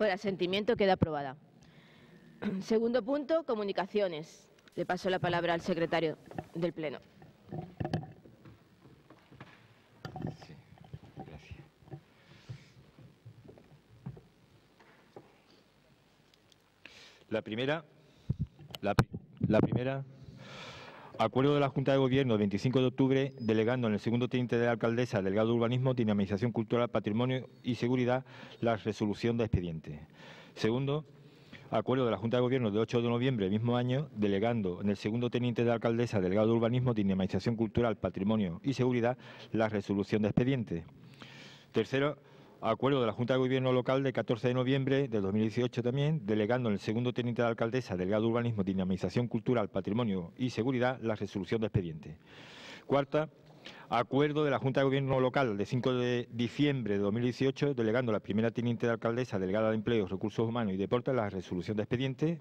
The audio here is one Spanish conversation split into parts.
Por asentimiento queda aprobada. Segundo punto, comunicaciones. Le paso la palabra al secretario del Pleno. Sí, gracias. La primera, acuerdo de la Junta de Gobierno del 25 de octubre, delegando en el segundo teniente de la alcaldesa, delegado de Urbanismo, Dinamización Cultural, Patrimonio y Seguridad, la resolución de expediente. Segundo, acuerdo de la Junta de Gobierno de 8 de noviembre del mismo año, delegando en el segundo teniente de la alcaldesa, delegado de Urbanismo, Dinamización Cultural, Patrimonio y Seguridad, la resolución de expediente. Tercero, acuerdo de la Junta de Gobierno Local de 14 de noviembre de 2018 también, delegando en el segundo teniente de la alcaldesa, delegado de Urbanismo, Dinamización Cultural, Patrimonio y Seguridad, la resolución de expediente. Cuarta, acuerdo de la Junta de Gobierno Local de 5 de diciembre de 2018, delegando a la primera teniente de alcaldesa, delegada de Empleo, Recursos Humanos y Deportes, la resolución de expediente.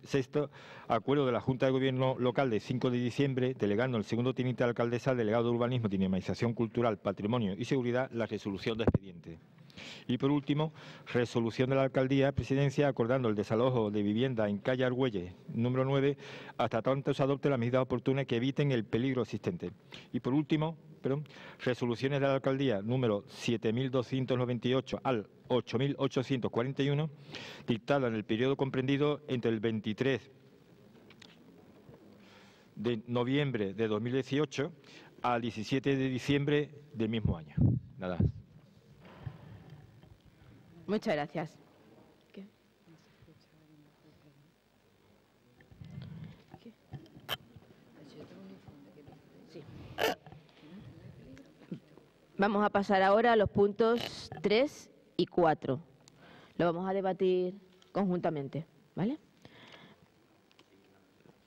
Sexto, acuerdo de la Junta de Gobierno Local de 5 de diciembre, delegando al segundo teniente de alcaldesa, delegado de Urbanismo, Dinamización Cultural, Patrimonio y Seguridad, la resolución de expediente. Y por último, resolución de la Alcaldía Presidencia acordando el desalojo de vivienda en calle Argüelles, número 9, hasta tanto se adopte las medidas oportunas que eviten el peligro existente. Y por último, resoluciones de la Alcaldía número 7.298 al 8.841, dictadas en el periodo comprendido entre el 23 de noviembre de 2018 al 17 de diciembre del mismo año. Nada más. Muchas gracias. ¿Qué? Sí. Vamos a pasar ahora a los puntos 3 y 4. Lo vamos a debatir conjuntamente, ¿vale?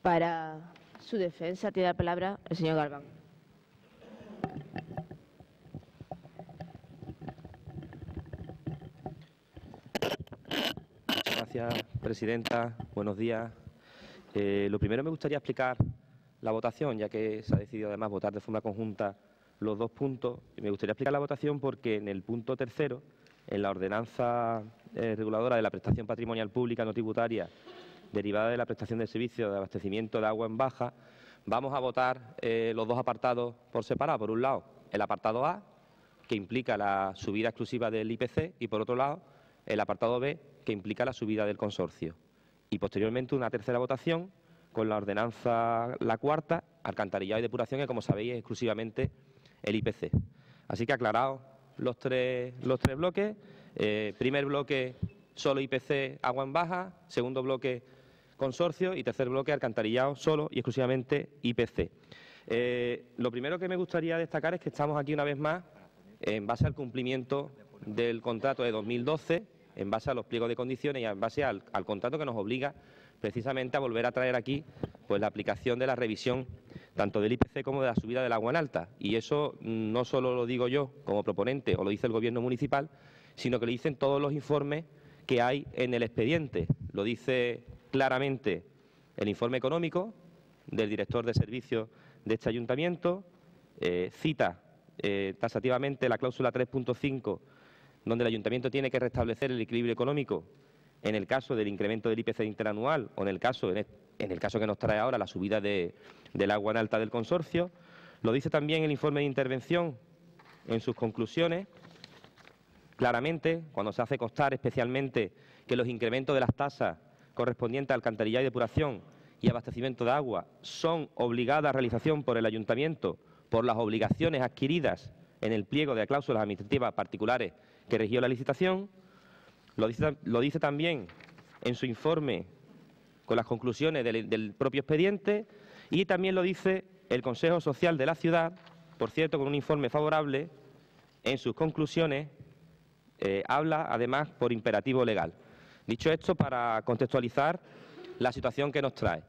Para su defensa tiene la palabra el señor Galván. Gracias, presidenta. Buenos días. Lo primero me gustaría explicar la votación, ya que se ha decidido además votar de forma conjunta los dos puntos. Y me gustaría explicar la votación porque en el punto tercero, en la ordenanza reguladora de la prestación patrimonial pública no tributaria derivada de la prestación de servicio de abastecimiento de agua en baja, vamos a votar los dos apartados por separado. Por un lado, el apartado A, que implica la subida exclusiva del IPC, y por otro lado, el apartado B, que implica la subida del consorcio. Y posteriormente una tercera votación con la ordenanza, la cuarta, alcantarillado y depuración, que como sabéis es exclusivamente el IPC. Así que aclarados los tres bloques. Primer bloque, solo IPC, agua en baja. Segundo bloque, consorcio. Y tercer bloque, alcantarillado, solo y exclusivamente IPC. Lo primero que me gustaría destacar es que estamos aquí una vez más en base al cumplimiento del contrato de 2012, en base a los pliegos de condiciones y en base al contrato que nos obliga precisamente a volver a traer aquí pues la aplicación de la revisión tanto del IPC como de la subida del agua en alta. Y eso no solo lo digo yo como proponente o lo dice el Gobierno municipal, sino que lo dicen todos los informes que hay en el expediente. Lo dice claramente el informe económico del director de servicios de este ayuntamiento, cita taxativamente la cláusula 3.5, donde el ayuntamiento tiene que restablecer el equilibrio económico en el caso del incremento del IPC interanual o en el caso que nos trae ahora la subida del agua en alta del consorcio. Lo dice también el informe de intervención en sus conclusiones, claramente, cuando se hace constar especialmente que los incrementos de las tasas correspondientes a alcantarillado y depuración y abastecimiento de agua son obligadas a realización por el ayuntamiento por las obligaciones adquiridas en el pliego de cláusulas administrativas particulares que regió la licitación. Lo dice también en su informe con las conclusiones del propio expediente, y también lo dice el Consejo Social de la ciudad, por cierto, con un informe favorable. En sus conclusiones habla además por imperativo legal. Dicho esto, para contextualizar la situación que nos trae.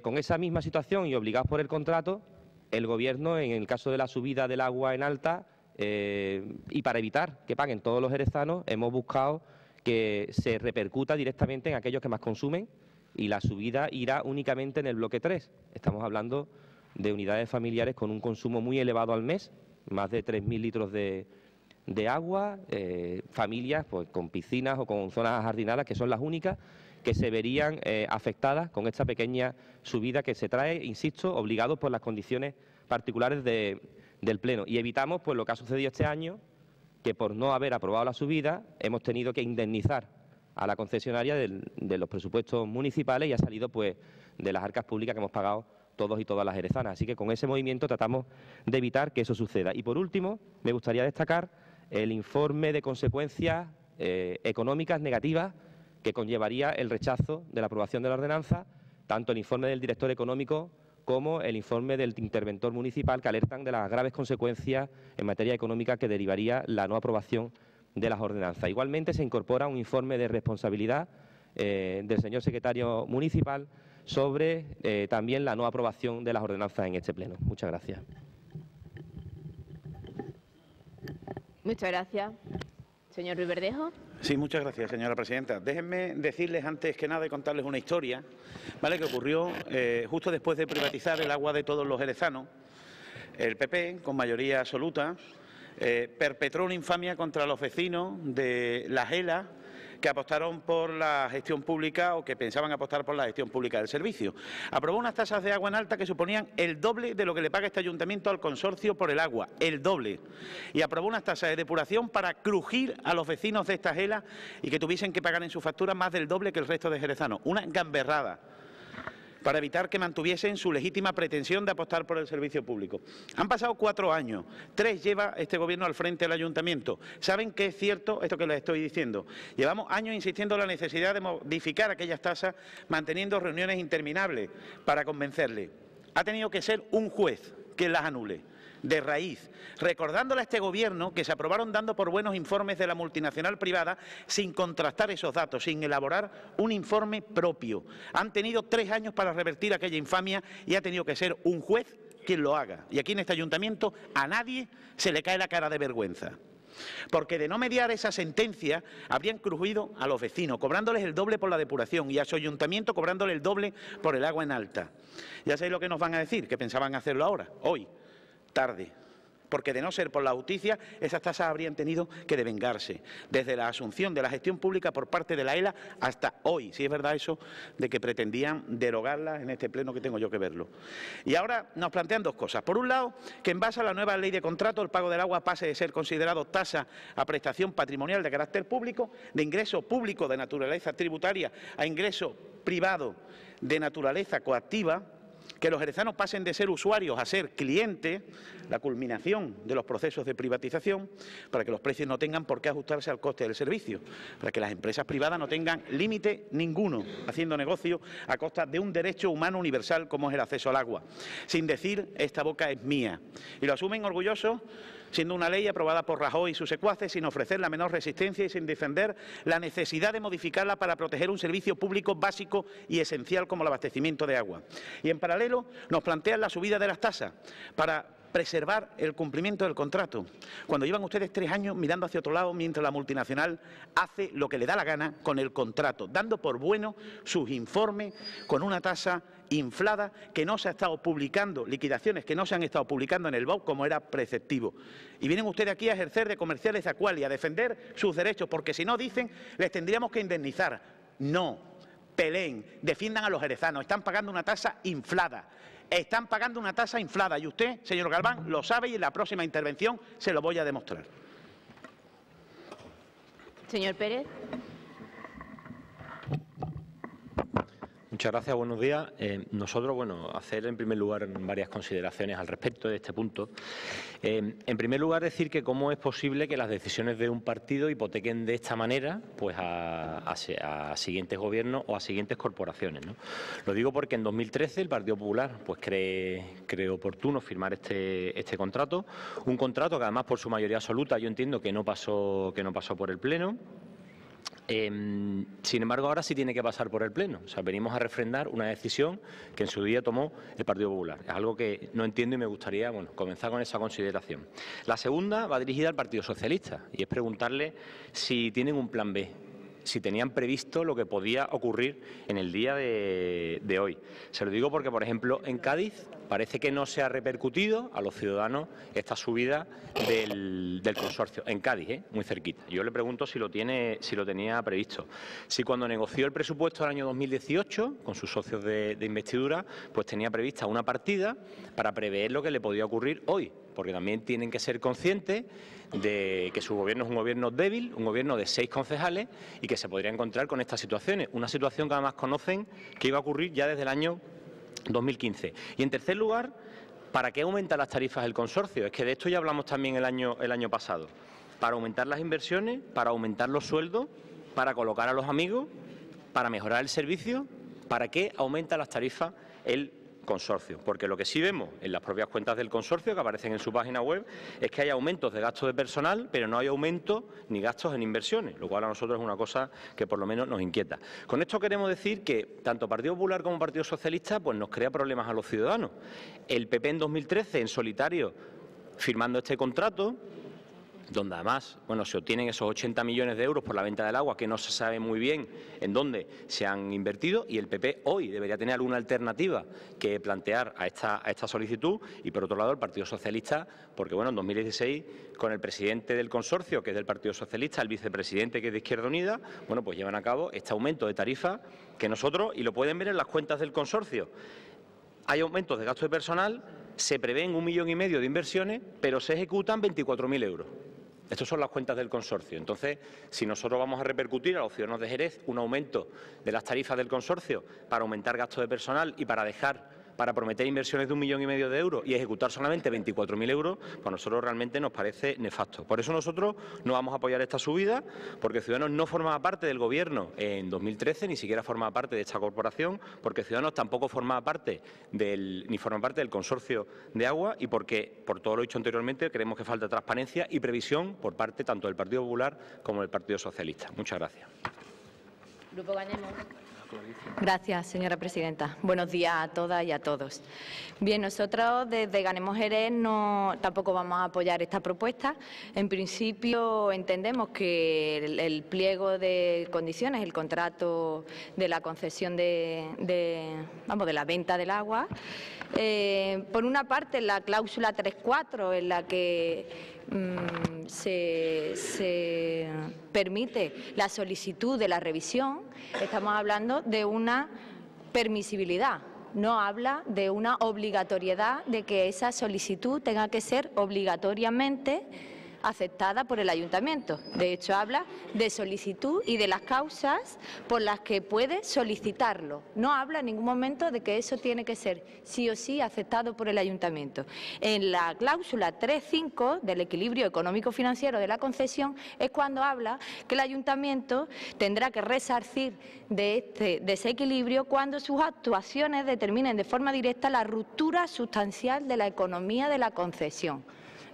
Con esa misma situación y obligados por el contrato, el Gobierno, en el caso de la subida del agua en alta, y para evitar que paguen todos los jerezanos, hemos buscado que se repercuta directamente en aquellos que más consumen, y la subida irá únicamente en el bloque 3. Estamos hablando de unidades familiares con un consumo muy elevado al mes, más de 3.000 litros de de agua, familias pues, con piscinas o con zonas ajardinadas, que son las únicas que se verían afectadas con esta pequeña subida que se trae, insisto, obligados por las condiciones particulares del Pleno. Y evitamos pues, lo que ha sucedido este año, que por no haber aprobado la subida hemos tenido que indemnizar a la concesionaria de los presupuestos municipales y ha salido pues, de las arcas públicas que hemos pagado todos y todas las jerezanas. Así que con ese movimiento tratamos de evitar que eso suceda. Y por último, me gustaría destacar el informe de consecuencias económicas negativas que conllevaría el rechazo de la aprobación de la ordenanza, tanto el informe del director económico como el informe del interventor municipal, que alertan de las graves consecuencias en materia económica que derivaría la no aprobación de las ordenanzas. Igualmente se incorpora un informe de responsabilidad del señor secretario municipal sobre también la no aprobación de las ordenanzas en este pleno. Muchas gracias. Muchas gracias. Señor Ruiz Verdejo. Sí, muchas gracias, señora presidenta. Déjenme decirles antes que nada y contarles una historia, ¿vale?, que ocurrió justo después de privatizar el agua de todos los jerezanos. El PP, con mayoría absoluta, perpetró una infamia contra los vecinos de La Gela que apostaron por la gestión pública o que pensaban apostar por la gestión pública del servicio. Aprobó unas tasas de agua en alta que suponían el doble de lo que le paga este ayuntamiento al consorcio por el agua, el doble. Y aprobó unas tasas de depuración para crujir a los vecinos de esta Gela y que tuviesen que pagar en su factura más del doble que el resto de jerezanos. Una gamberrada para evitar que mantuviesen su legítima pretensión de apostar por el servicio público. Han pasado 4 años, 3 lleva este Gobierno al frente del Ayuntamiento. ¿Saben que es cierto esto que les estoy diciendo? Llevamos años insistiendo en la necesidad de modificar aquellas tasas, manteniendo reuniones interminables para convencerle. Ha tenido que ser un juez quien las anule, de raíz, recordándole a este Gobierno que se aprobaron dando por buenos informes de la multinacional privada sin contrastar esos datos, sin elaborar un informe propio. Han tenido 3 años para revertir aquella infamia y ha tenido que ser un juez quien lo haga. Y aquí en este ayuntamiento a nadie se le cae la cara de vergüenza. Porque de no mediar esa sentencia habrían crujido a los vecinos, cobrándoles el doble por la depuración y a su ayuntamiento cobrándole el doble por el agua en alta. Ya sabéis lo que nos van a decir, que pensaban hacerlo ahora, hoy. Tarde, porque de no ser por la justicia, esas tasas habrían tenido que devengarse, desde la asunción de la gestión pública por parte de la ELA hasta hoy, si es verdad eso de que pretendían derogarlas en este pleno, que tengo yo que verlo. Y ahora nos plantean 2 cosas. Por un lado, que en base a la nueva ley de contrato, el pago del agua pase de ser considerado tasa a prestación patrimonial de carácter público, de ingreso público de naturaleza tributaria a ingreso privado de naturaleza coactiva, que los jerezanos pasen de ser usuarios a ser clientes, la culminación de los procesos de privatización, para que los precios no tengan por qué ajustarse al coste del servicio, para que las empresas privadas no tengan límite ninguno, haciendo negocio a costa de un derecho humano universal como es el acceso al agua, sin decir esta boca es mía. Y lo asumen orgullosos, siendo una ley aprobada por Rajoy y sus secuaces, sin ofrecer la menor resistencia y sin defender la necesidad de modificarla para proteger un servicio público básico y esencial como el abastecimiento de agua. Y en paralelo nos plantean la subida de las tasas para preservar el cumplimiento del contrato, cuando llevan ustedes 3 años mirando hacia otro lado mientras la multinacional hace lo que le da la gana con el contrato, dando por bueno sus informes con una tasa inflada que no se ha estado publicando, liquidaciones que no se han estado publicando en el BOC como era preceptivo. Y vienen ustedes aquí a ejercer de comerciales de Aqualia, y a defender sus derechos, porque si no, dicen, les tendríamos que indemnizar. No, peleen, defiendan a los jerezanos, están pagando una tasa inflada. Están pagando una tasa inflada y usted, señor Galván, lo sabe y en la próxima intervención se lo voy a demostrar. Señor Pérez. Muchas gracias, buenos días. Nosotros, hacer en primer lugar varias consideraciones al respecto de este punto. En primer lugar, decir que cómo es posible que las decisiones de un partido hipotequen de esta manera pues a siguientes gobiernos o a siguientes corporaciones, ¿no? Lo digo porque en 2013 el Partido Popular pues cree oportuno firmar este contrato, un contrato que además por su mayoría absoluta yo entiendo que no pasó por el Pleno. Sin embargo, ahora sí tiene que pasar por el Pleno. O sea, venimos a refrendar una decisión que en su día tomó el Partido Popular. Es algo que no entiendo y me gustaría comenzar con esa consideración. La segunda va dirigida al Partido Socialista y es preguntarle si tienen un plan B. si tenían previsto lo que podía ocurrir en el día de hoy. Se lo digo porque, por ejemplo, en Cádiz parece que no se ha repercutido a los ciudadanos esta subida del consorcio. En Cádiz, muy cerquita. Yo le pregunto si lo tenía previsto. Si cuando negoció el presupuesto del año 2018 con sus socios de investidura, pues tenía prevista una partida para prever lo que le podía ocurrir hoy, porque también tienen que ser conscientes de que su gobierno es un gobierno débil, un gobierno de 6 concejales y que se podría encontrar con estas situaciones. Una situación que además conocen que iba a ocurrir ya desde el año 2015. Y en tercer lugar, ¿para qué aumenta las tarifas el consorcio? Es que de esto ya hablamos también el año pasado. Para aumentar las inversiones, para aumentar los sueldos, para colocar a los amigos, para mejorar el servicio. ¿Para qué aumenta las tarifas el consorcio? Porque lo que sí vemos en las propias cuentas del consorcio, que aparecen en su página web, es que hay aumentos de gastos de personal, pero no hay aumento ni gastos en inversiones, lo cual a nosotros es una cosa que por lo menos nos inquieta. Con esto queremos decir que tanto Partido Popular como Partido Socialista pues nos crea problemas a los ciudadanos. El PP en 2013, en solitario, firmando este contrato, donde además se obtienen esos 80 millones de euros por la venta del agua, que no se sabe muy bien en dónde se han invertido, y el PP hoy debería tener alguna alternativa que plantear a esta solicitud. Y por otro lado el Partido Socialista, porque en 2016 con el presidente del consorcio, que es del Partido Socialista, el vicepresidente, que es de Izquierda Unida, pues llevan a cabo este aumento de tarifa que nosotros, y lo pueden ver en las cuentas del consorcio, hay aumentos de gasto de personal, se prevén 1,5 millones de inversiones, pero se ejecutan 24.000 euros. Estas son las cuentas del consorcio. Entonces, si nosotros vamos a repercutir a los ciudadanos de Jerez un aumento de las tarifas del consorcio para aumentar gastos de personal y para prometer inversiones de 1,5 millones de euros y ejecutar solamente 24.000 euros, pues a nosotros realmente nos parece nefasto. Por eso nosotros no vamos a apoyar esta subida, porque Ciudadanos no formaba parte del Gobierno en 2013, ni siquiera formaba parte de esta corporación, porque Ciudadanos tampoco formaba parte ni forma parte del consorcio de agua, y porque, por todo lo dicho anteriormente, creemos que falta transparencia y previsión por parte tanto del Partido Popular como del Partido Socialista. Muchas gracias. Grupo Ganemos. Gracias, señora presidenta. Buenos días a todas y a todos. Bien, nosotros desde Ganemos Jerez tampoco vamos a apoyar esta propuesta. En principio entendemos que el pliego de condiciones, el contrato de la concesión de la venta del agua, por una parte la cláusula 3.4 en la que se permite la solicitud de la revisión, estamos hablando de una permisibilidad, no habla de una obligatoriedad de que esa solicitud tenga que ser obligatoriamente aceptada por el ayuntamiento. De hecho, habla de solicitud y de las causas por las que puede solicitarlo. No habla en ningún momento de que eso tiene que ser sí o sí aceptado por el ayuntamiento. En la cláusula 3.5 del equilibrio económico-financiero de la concesión es cuando habla que el ayuntamiento tendrá que resarcir de ese equilibrio cuando sus actuaciones determinen de forma directa la ruptura sustancial de la economía de la concesión.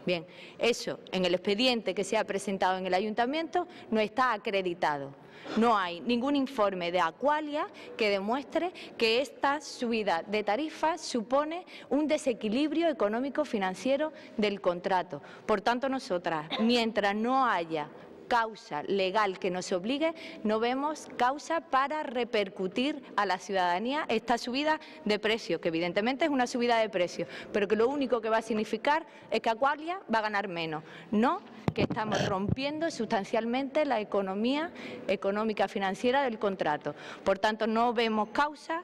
Bien, eso en el expediente que se ha presentado en el ayuntamiento no está acreditado. No hay ningún informe de Aqualia que demuestre que esta subida de tarifas supone un desequilibrio económico-financiero del contrato. Por tanto, nosotras, mientras no haya causa legal que nos obligue, no vemos causa para repercutir a la ciudadanía esta subida de precios, que evidentemente es una subida de precios, pero que lo único que va a significar es que Aqualia va a ganar menos, no que estamos rompiendo sustancialmente la económica financiera del contrato. Por tanto, no vemos causa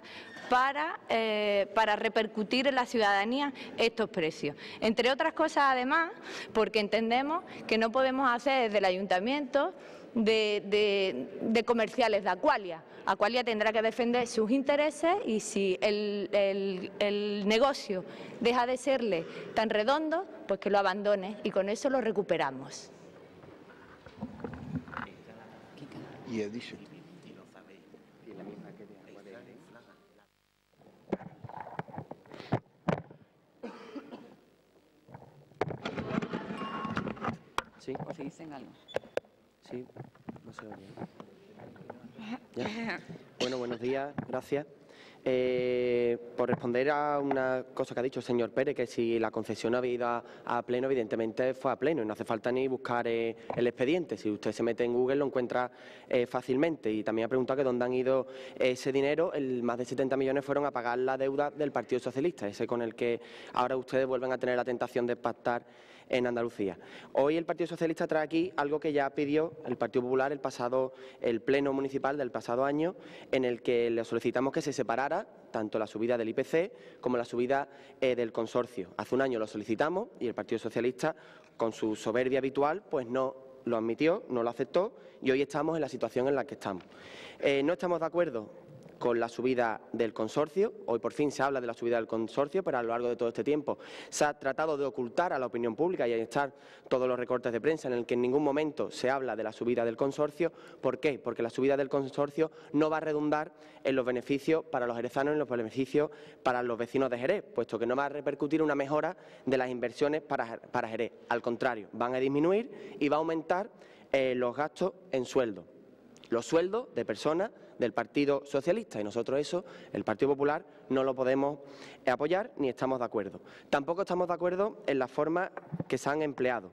para repercutir en la ciudadanía estos precios. Entre otras cosas, además, porque entendemos que no podemos hacer desde el ayuntamiento de comerciales de Aqualia. Aqualia tendrá que defender sus intereses y si el negocio deja de serle tan redondo, pues que lo abandone y con eso lo recuperamos. Y he dicho. Sí. ¿O si dicen algo? Sí, no se oye. ¿Ya? Bueno, buenos días, gracias. Por responder a una cosa que ha dicho el señor Pérez, que si la concesión había ido a pleno, evidentemente fue a pleno y no hace falta ni buscar el expediente. Si usted se mete en Google lo encuentra fácilmente. Y también ha preguntado que dónde han ido ese dinero. Más de 70 millones fueron a pagar la deuda del Partido Socialista, ese con el que ahora ustedes vuelven a tener la tentación de pactar en Andalucía. Hoy el Partido Socialista trae aquí algo que ya pidió el Partido Popular el pleno municipal del pasado año, en el que le solicitamos que se separara tanto la subida del IPC como la subida del consorcio. Hace un año lo solicitamos y el Partido Socialista, con su soberbia habitual, pues no lo admitió, no lo aceptó y hoy estamos en la situación en la que estamos. No estamos de acuerdo con la subida del consorcio. Hoy por fin se habla de la subida del consorcio, pero a lo largo de todo este tiempo se ha tratado de ocultar a la opinión pública y ahí están todos los recortes de prensa en el que en ningún momento se habla de la subida del consorcio. ¿Por qué? Porque la subida del consorcio no va a redundar en los beneficios para los jerezanos, en los beneficios para los vecinos de Jerez, puesto que no va a repercutir una mejora de las inversiones para Jerez. Al contrario, van a disminuir y va a aumentar los gastos en sueldo. Los sueldos de personas del Partido Socialista y nosotros eso, el Partido Popular, no lo podemos apoyar ni estamos de acuerdo. Tampoco estamos de acuerdo en la forma que se han empleado.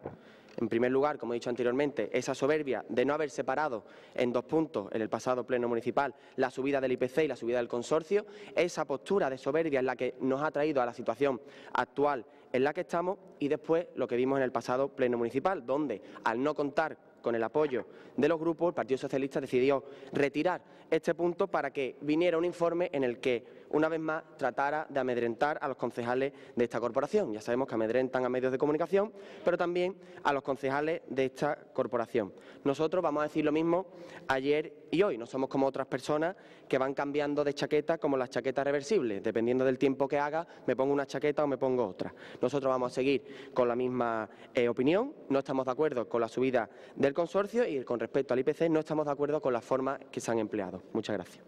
En primer lugar, como he dicho anteriormente, esa soberbia de no haber separado en 2 puntos en el pasado pleno municipal la subida del IPC y la subida del consorcio, esa postura de soberbia es la que nos ha traído a la situación actual en la que estamos y después lo que vimos en el pasado pleno municipal, donde al no contar con el apoyo de los grupos, el Partido Socialista decidió retirar este punto para que viniera un informe en el que, una vez más, tratara de amedrentar a los concejales de esta corporación. Ya sabemos que amedrentan a medios de comunicación, pero también a los concejales de esta corporación. Nosotros vamos a decir lo mismo ayer y hoy. No somos como otras personas que van cambiando de chaqueta como las chaquetas reversibles. Dependiendo del tiempo que haga, me pongo una chaqueta o me pongo otra. Nosotros vamos a seguir con la misma opinión. No estamos de acuerdo con la subida del consorcio y con respecto al IPC no estamos de acuerdo con las formas que se han empleado. Muchas gracias.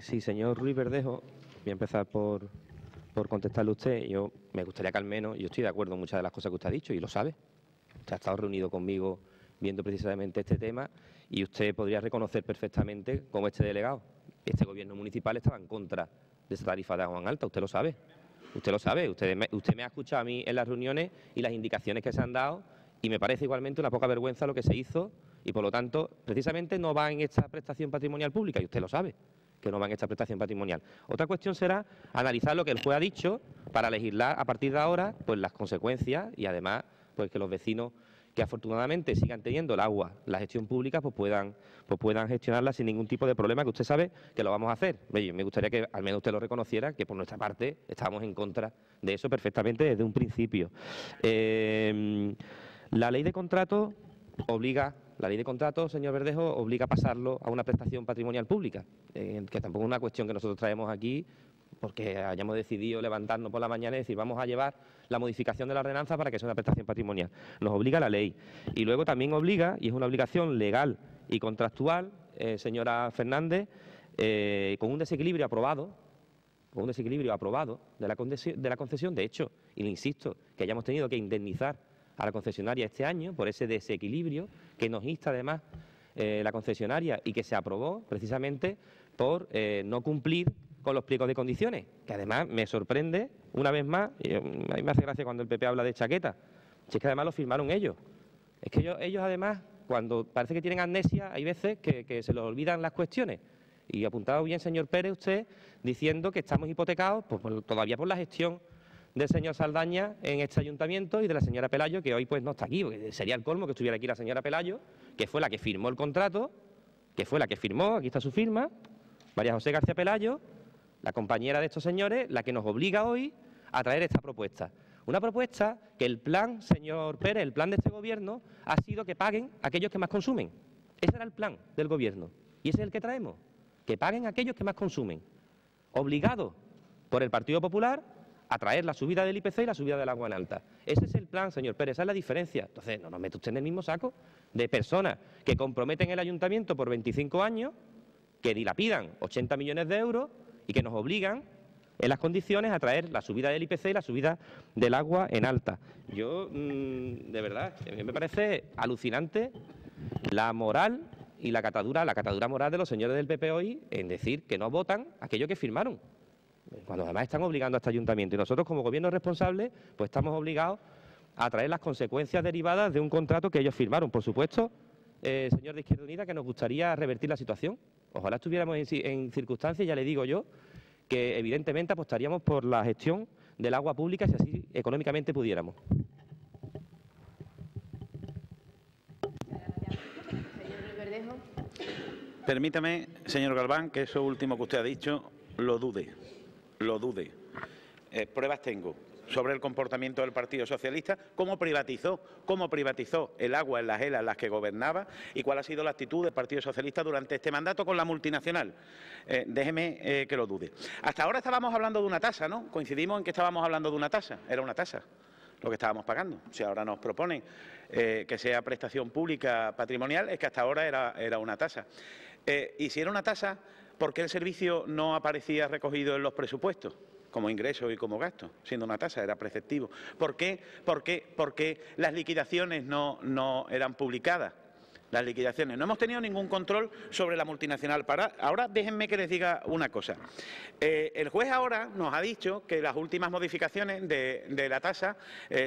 Sí, señor Ruiz Verdejo, voy a empezar por contestarle a usted. Yo me gustaría que al menos, yo estoy de acuerdo en muchas de las cosas que usted ha dicho y lo sabe. Usted ha estado reunido conmigo viendo precisamente este tema y usted podría reconocer perfectamente como este delegado. Este gobierno municipal estaba en contra de esa tarifa de agua en alta, usted lo sabe. Usted lo sabe, usted me ha escuchado a mí en las reuniones y las indicaciones que se han dado y me parece igualmente una poca vergüenza lo que se hizo y por lo tanto precisamente no va en esta prestación patrimonial pública y usted lo sabe que no va en esta prestación patrimonial. Otra cuestión será analizar lo que el juez ha dicho para legislar a partir de ahora pues las consecuencias y además pues que los vecinos que afortunadamente sigan teniendo el agua, la gestión pública, pues puedan gestionarla sin ningún tipo de problema, que usted sabe que lo vamos a hacer. Oye, me gustaría que al menos usted lo reconociera, que por nuestra parte estábamos en contra de eso perfectamente desde un principio. La ley de contrato obliga, señor Verdejo, obliga a pasarlo a una prestación patrimonial pública, que tampoco es una cuestión que nosotros traemos aquí porque hayamos decidido levantarnos por la mañana y decir vamos a llevar la modificación de la ordenanza para que sea una prestación patrimonial. Nos obliga la ley. Y luego también obliga, y es una obligación legal y contractual, señora Fernández, con un desequilibrio aprobado de la concesión. De hecho, y le insisto, que hayamos tenido que indemnizar a la concesionaria este año por ese desequilibrio que nos insta además la concesionaria y que se aprobó precisamente por no cumplir con los pliegos de condiciones, que además me sorprende, una vez más, y a mí me hace gracia cuando el PP habla de chaqueta, si es que además lo firmaron ellos. Es que ellos además, cuando parece que tienen amnesia, hay veces que se les olvidan las cuestiones. Y apuntado bien, señor Pérez, usted, diciendo que estamos hipotecados pues, todavía por la gestión del señor Saldaña en este ayuntamiento y de la señora Pelayo, que hoy pues no está aquí, porque sería el colmo que estuviera aquí la señora Pelayo, que fue la que firmó el contrato, aquí está su firma, María José García Pelayo, la compañera de estos señores, la que nos obliga hoy a traer esta propuesta. Una propuesta que el plan, señor Pérez, el plan de este gobierno ha sido que paguen aquellos que más consumen. Ese era el plan del gobierno y ese es el que traemos, que paguen aquellos que más consumen. Obligado por el Partido Popular a traer la subida del IPC y la subida del agua en alta. Ese es el plan, señor Pérez, esa es la diferencia. Entonces, no nos mete usted en el mismo saco de personas que comprometen el ayuntamiento por 25 años, que dilapidan 80 millones de euros y que nos obligan en las condiciones a traer la subida del IPC y la subida del agua en alta. Yo, de verdad, a mí me parece alucinante la moral y la catadura moral de los señores del PP hoy en decir que no votan aquello que firmaron, cuando además están obligando a este ayuntamiento. Y nosotros, como gobierno responsable, pues estamos obligados a traer las consecuencias derivadas de un contrato que ellos firmaron. Por supuesto, señor de Izquierda Unida, que nos gustaría revertir la situación. Ojalá estuviéramos en circunstancias, ya le digo yo, que evidentemente apostaríamos por la gestión del agua pública si así económicamente pudiéramos. Permítame, señor Galván, que eso último que usted ha dicho lo dude. Pruebas tengo sobre el comportamiento del Partido Socialista, cómo privatizó el agua en las ELA en las que gobernaba y cuál ha sido la actitud del Partido Socialista durante este mandato con la multinacional. Déjeme que lo dude. Hasta ahora estábamos hablando de una tasa, ¿no? Coincidimos en que estábamos hablando de una tasa, era una tasa lo que estábamos pagando. Si ahora nos proponen que sea prestación pública patrimonial, es que hasta ahora era una tasa. Y si era una tasa, ¿por qué el servicio no aparecía recogido en los presupuestos como ingreso y como gasto, siendo una tasa, era preceptivo? ¿Por qué las liquidaciones no eran publicadas? Las liquidaciones. No hemos tenido ningún control sobre la multinacional. Ahora déjenme que les diga una cosa. El juez ahora nos ha dicho que las últimas modificaciones de la tasa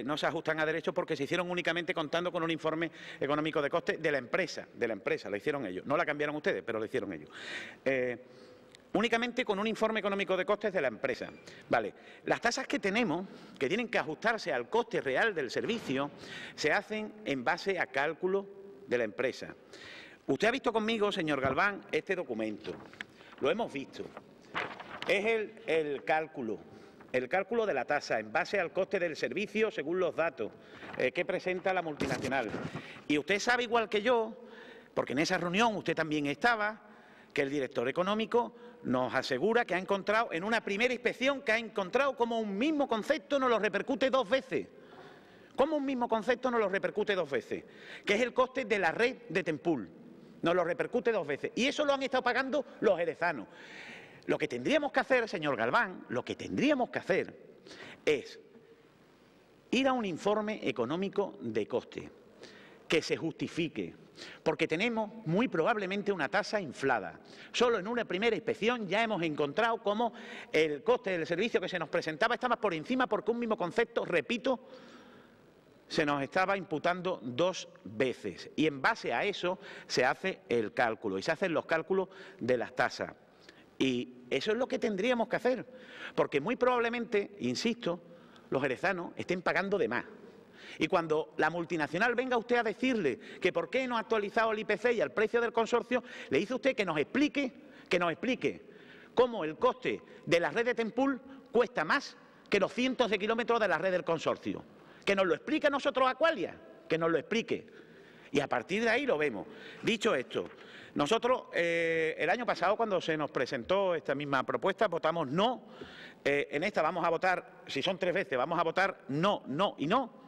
no se ajustan a derecho porque se hicieron únicamente contando con un informe económico de coste de la empresa, la hicieron ellos. No la cambiaron ustedes, pero la hicieron ellos. Únicamente con un informe económico de costes de la empresa. Vale, las tasas que tenemos, que tienen que ajustarse al coste real del servicio, se hacen en base a cálculo de la empresa. Usted ha visto conmigo, señor Galván, este documento. Lo hemos visto. Es el cálculo de la tasa en base al coste del servicio según los datos que presenta la multinacional. Y usted sabe igual que yo, porque en esa reunión usted también estaba, que el director económico nos asegura que ha encontrado, en una primera inspección, que ha encontrado como un mismo concepto nos lo repercute dos veces. ¿Cómo un mismo concepto nos lo repercute dos veces? Que es el coste de la red de Tempul. Nos lo repercute dos veces. Y eso lo han estado pagando los jerezanos. Lo que tendríamos que hacer, señor Galván, lo que tendríamos que hacer es ir a un informe económico de coste que se justifique, porque tenemos muy probablemente una tasa inflada. Solo en una primera inspección ya hemos encontrado cómo el coste del servicio que se nos presentaba estaba por encima porque un mismo concepto, repito, se nos estaba imputando dos veces. Y en base a eso se hace el cálculo y se hacen los cálculos de las tasas. Y eso es lo que tendríamos que hacer, porque muy probablemente, insisto, los jerezanos estén pagando de más. Y cuando la multinacional venga usted a decirle que por qué no ha actualizado el IPC y el precio del consorcio, le dice usted que nos explique cómo el coste de la red de Tempul cuesta más que los cientos de kilómetros de la red del consorcio. Que nos lo explique a nosotros Aqualia, que nos lo explique. Y a partir de ahí lo vemos. Dicho esto, nosotros el año pasado cuando se nos presentó esta misma propuesta votamos no. En esta vamos a votar, si son 3 veces, vamos a votar no, no y no.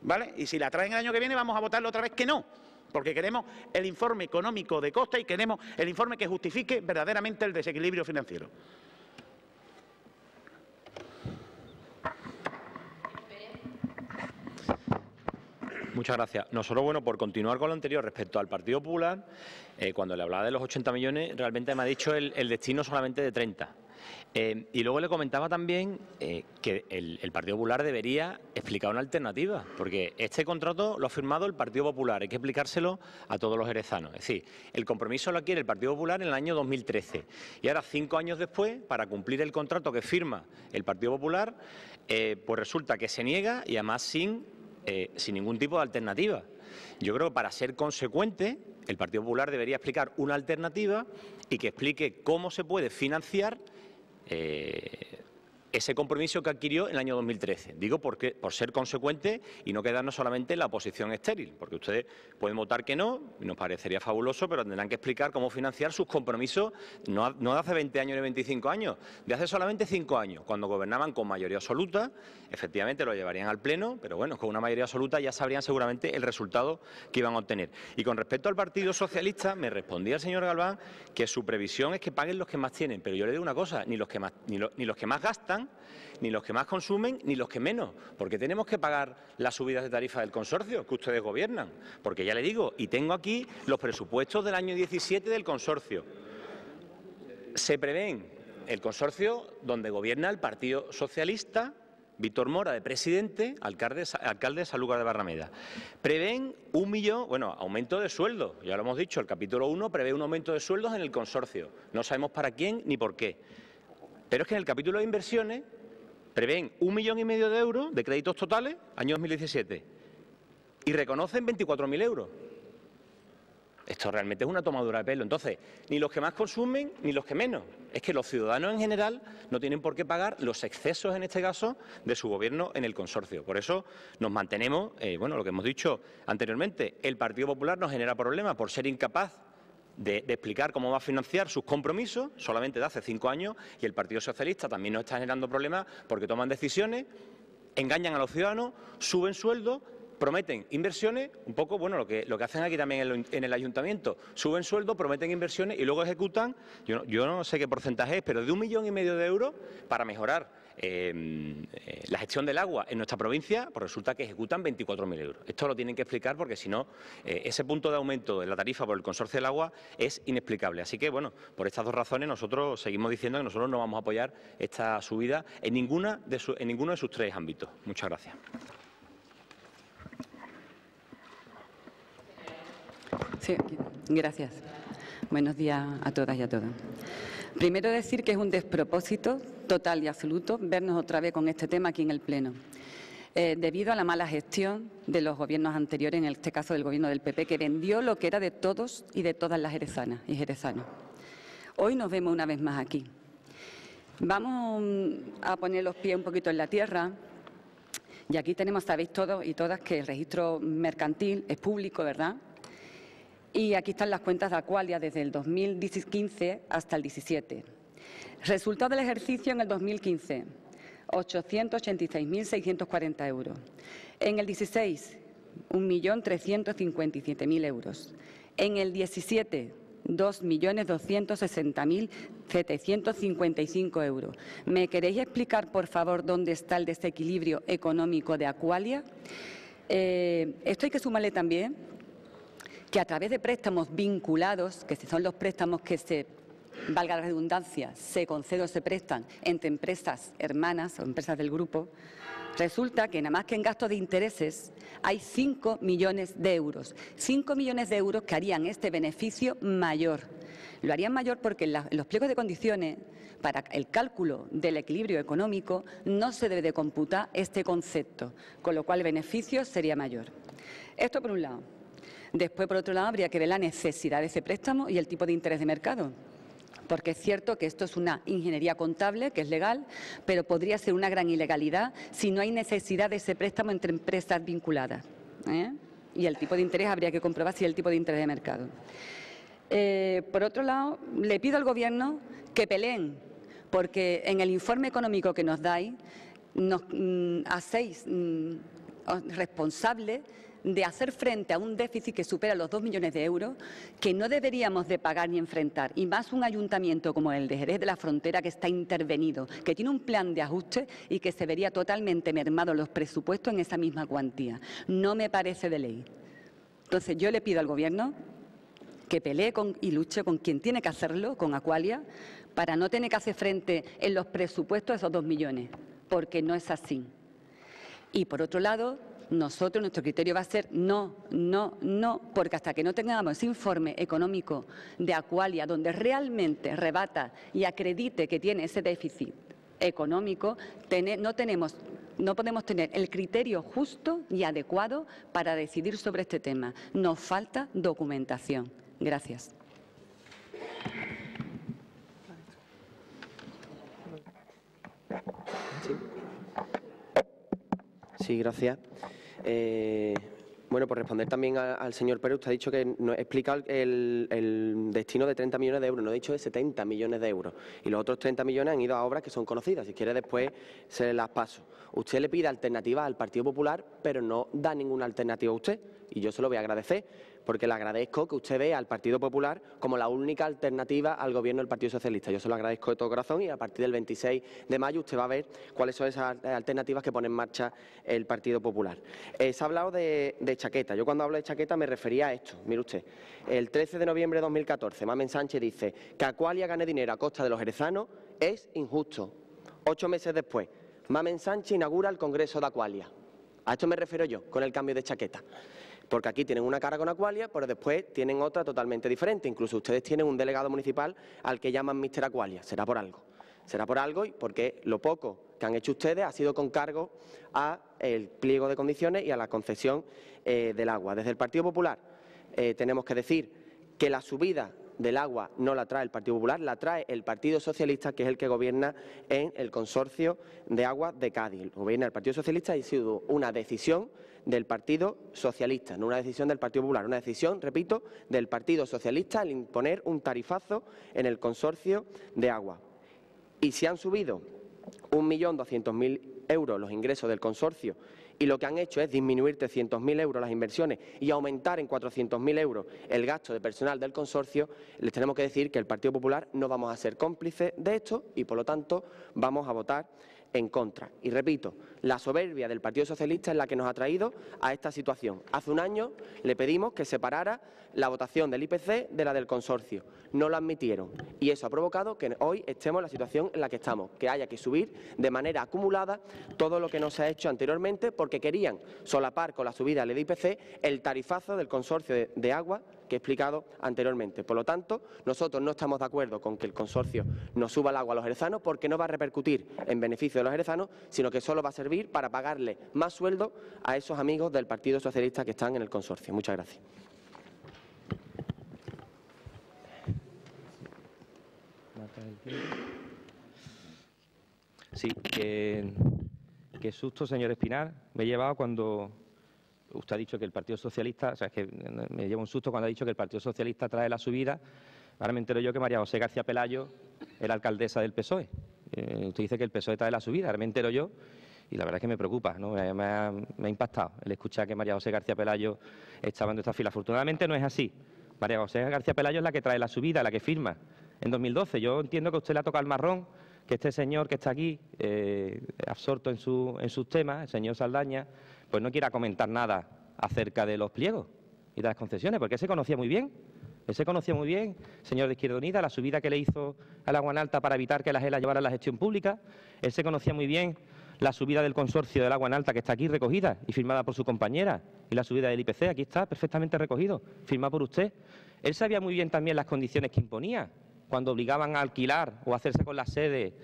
¿Vale? Y si la traen el año que viene vamos a votarlo otra vez que no. Porque queremos el informe económico de coste y queremos el informe que justifique verdaderamente el desequilibrio financiero. Muchas gracias. Nosotros, bueno, por continuar con lo anterior respecto al Partido Popular, cuando le hablaba de los 80 millones, realmente me ha dicho el destino solamente de 30. Y luego le comentaba también que el Partido Popular debería explicar una alternativa, porque este contrato lo ha firmado el Partido Popular, hay que explicárselo a todos los jerezanos. Es decir, el compromiso lo adquiere el Partido Popular en el año 2013 y ahora 5 años después, para cumplir el contrato que firma el Partido Popular, pues resulta que se niega y además sin ningún tipo de alternativa. Yo creo que para ser consecuente, el Partido Popular debería explicar una alternativa y que explique cómo se puede financiar ese compromiso que adquirió en el año 2013. Digo por ser consecuente y no quedarnos solamente en la oposición estéril, porque ustedes pueden votar que no, y nos parecería fabuloso, pero tendrán que explicar cómo financiar sus compromisos, no de hace 20 años ni 25 años, de hace solamente 5 años, cuando gobernaban con mayoría absoluta. Efectivamente lo llevarían al Pleno, pero bueno, con una mayoría absoluta ya sabrían seguramente el resultado que iban a obtener. Y con respecto al Partido Socialista, me respondía el señor Galván que su previsión es que paguen los que más tienen, pero yo le digo una cosa, ni los que más gastan, ni los que más consumen, ni los que menos, porque tenemos que pagar las subidas de tarifa del consorcio que ustedes gobiernan, porque ya le digo, y tengo aquí los presupuestos del año 17 del consorcio. Se prevén el consorcio donde gobierna el Partido Socialista, Víctor Mora de presidente, alcalde de Sanlúcar de Barrameda. Prevén aumento de sueldos, ya lo hemos dicho, el capítulo 1 prevé un aumento de sueldos en el consorcio, no sabemos para quién ni por qué. Pero es que en el capítulo de inversiones prevén 1,5 millones de euros de créditos totales, año 2017, y reconocen 24.000 euros. Esto realmente es una tomadura de pelo. Entonces, ni los que más consumen, ni los que menos. Es que los ciudadanos en general no tienen por qué pagar los excesos, en este caso, de su gobierno en el consorcio. Por eso nos mantenemos, lo que hemos dicho anteriormente, el Partido Popular nos genera problemas por ser incapaz de explicar cómo va a financiar sus compromisos, solamente de hace 5 años, y el Partido Socialista también nos está generando problemas porque toman decisiones, engañan a los ciudadanos, suben sueldos, prometen inversiones, un poco lo que hacen aquí también en el ayuntamiento, suben sueldos, prometen inversiones y luego ejecutan, yo no sé qué porcentaje es, pero de 1,5 millones de euros para mejorar la gestión del agua en nuestra provincia, pues resulta que ejecutan 24.000 euros. Esto lo tienen que explicar porque si no, ese punto de aumento de la tarifa por el consorcio del agua es inexplicable. Así que, por estas 2 razones nosotros seguimos diciendo que nosotros no vamos a apoyar esta subida en ninguno de sus 3 ámbitos. Muchas gracias. Sí, gracias. Buenos días a todas y a todos. Primero decir que es un despropósito total y absoluto vernos otra vez con este tema aquí en el Pleno, debido a la mala gestión de los gobiernos anteriores, en este caso del gobierno del PP, que vendió lo que era de todos y de todas las jerezanas y jerezanos. Hoy nos vemos una vez más aquí. Vamos a poner los pies un poquito en la tierra. Y aquí tenemos, sabéis todos y todas, que el registro mercantil es público, ¿verdad? Y aquí están las cuentas de Aqualia desde el 2015 hasta el 17. Resultado del ejercicio en el 2015, 886.640 euros. En el 16, 1.357.000 euros. En el 17, 2.260.755 euros. ¿Me queréis explicar, por favor, dónde está el desequilibrio económico de Aqualia? Esto hay que sumarle también que a través de préstamos vinculados, que son los préstamos que valga la redundancia, se conceden o se prestan entre empresas hermanas o empresas del grupo, resulta que nada más que en gastos de intereses hay 5 millones de euros. 5 millones de euros que harían este beneficio mayor. Lo harían mayor porque en los pliegos de condiciones, para el cálculo del equilibrio económico, no se debe de computar este concepto, con lo cual el beneficio sería mayor. Esto por un lado. Después, por otro lado, habría que ver la necesidad de ese préstamo y el tipo de interés de mercado. Porque es cierto que esto es una ingeniería contable, que es legal, pero podría ser una gran ilegalidad si no hay necesidad de ese préstamo entre empresas vinculadas. Y el tipo de interés habría que comprobar si es el tipo de interés de mercado. Por otro lado, le pido al Gobierno que peleen, porque en el informe económico que nos dais, nos hacéis responsables de hacer frente a un déficit que supera los 2 millones de euros, que no deberíamos de pagar ni enfrentar, y más un ayuntamiento como el de Jerez de la Frontera, que está intervenido, que tiene un plan de ajuste y que se vería totalmente mermado los presupuestos en esa misma cuantía. No me parece de ley. Entonces, yo le pido al Gobierno que pelee y luche con quien tiene que hacerlo, con Aqualia, para no tener que hacer frente en los presupuestos a esos 2 millones, porque no es así. Y, por otro lado, nuestro criterio va a ser no, no, no, porque hasta que no tengamos ese informe económico de Aqualia, donde realmente rebata y acredite que tiene ese déficit económico, no podemos tener el criterio justo y adecuado para decidir sobre este tema. Nos falta documentación. Gracias. Sí, gracias. Bueno, por responder también al señor Pérez, usted ha dicho que no explica el destino de 30 millones de euros, no ha dicho de 70 millones de euros. Y los otros 30 millones han ido a obras que son conocidas. Si quiere, después se las paso. Usted le pide alternativas al Partido Popular, pero no da ninguna alternativa a usted. Y yo se lo voy a agradecer, porque le agradezco que usted vea al Partido Popular como la única alternativa al Gobierno del Partido Socialista. Yo se lo agradezco de todo corazón y a partir del 26 de mayo usted va a ver cuáles son esas alternativas que pone en marcha el Partido Popular. Se ha hablado de chaqueta. Yo cuando hablo de chaqueta me refería a esto. Mire usted, el 13 de noviembre de 2014, Mamen Sánchez dice que Aqualia gane dinero a costa de los jerezanos es injusto. 8 meses después, Mamen Sánchez inaugura el Congreso de Aqualia. A esto me refiero yo, con el cambio de chaqueta. Porque aquí tienen una cara con Aqualia, pero después tienen otra totalmente diferente. Incluso ustedes tienen un delegado municipal al que llaman Mr. Aqualia. Será por algo. Será por algo y porque lo poco que han hecho ustedes ha sido con cargo a el pliego de condiciones y a la concesión del agua. Desde el Partido Popular tenemos que decir que la subida del agua no la trae el Partido Popular, la trae el Partido Socialista, que es el que gobierna en el Consorcio de Aguas de Cádiz. Gobierna el Partido Socialista y ha sido una decisión del Partido Socialista, no una decisión del Partido Popular, una decisión, repito, del Partido Socialista al imponer un tarifazo en el Consorcio de Agua. Y si han subido 1.200.000 euros los ingresos del consorcio y lo que han hecho es disminuir 300.000 euros las inversiones y aumentar en 400.000 euros el gasto de personal del consorcio, les tenemos que decir que el Partido Popular no vamos a ser cómplices de esto y, por lo tanto, vamos a votar en contra. Y repito, la soberbia del Partido Socialista es la que nos ha traído a esta situación. Hace un año le pedimos que separara la votación del IPC de la del consorcio. No lo admitieron y eso ha provocado que hoy estemos en la situación en la que estamos, que haya que subir de manera acumulada todo lo que no se ha hecho anteriormente porque querían solapar con la subida del IPC el tarifazo del consorcio de agua que he explicado anteriormente. Por lo tanto, nosotros no estamos de acuerdo con que el consorcio nos suba el agua a los jerezanos porque no va a repercutir en beneficio de los jerezanos, sino que solo va a servir para pagarle más sueldo a esos amigos del Partido Socialista que están en el consorcio. Muchas gracias. Sí, qué susto, señor Espinar, me he llevado cuando usted ha dicho que el Partido Socialista, o sea, es que me lleva un susto cuando ha dicho que el Partido Socialista trae la subida. Ahora me entero yo que María José García Pelayo era alcaldesa del PSOE. Usted dice que el PSOE trae la subida, ahora me entero yo y la verdad es que me preocupa, ¿no? Me ha impactado el escuchar que María José García Pelayo estaba en esta fila. Afortunadamente no es así. María José García Pelayo es la que trae la subida, la que firma en 2012. Yo entiendo que a usted le ha tocado el marrón, que este señor que está aquí, absorto en sus temas, el señor Saldaña, pues no quiera comentar nada acerca de los pliegos y de las concesiones, porque él se conocía muy bien. Él se conocía muy bien, señor de Izquierda Unida, la subida que le hizo al Agua en Alta para evitar que la GELA llevara la gestión pública. Él se conocía muy bien la subida del consorcio del Agua en Alta, que está aquí recogida y firmada por su compañera, y la subida del IPC, aquí está perfectamente recogido, firmada por usted. Él sabía muy bien también las condiciones que imponía cuando obligaban a alquilar o a hacerse con la sede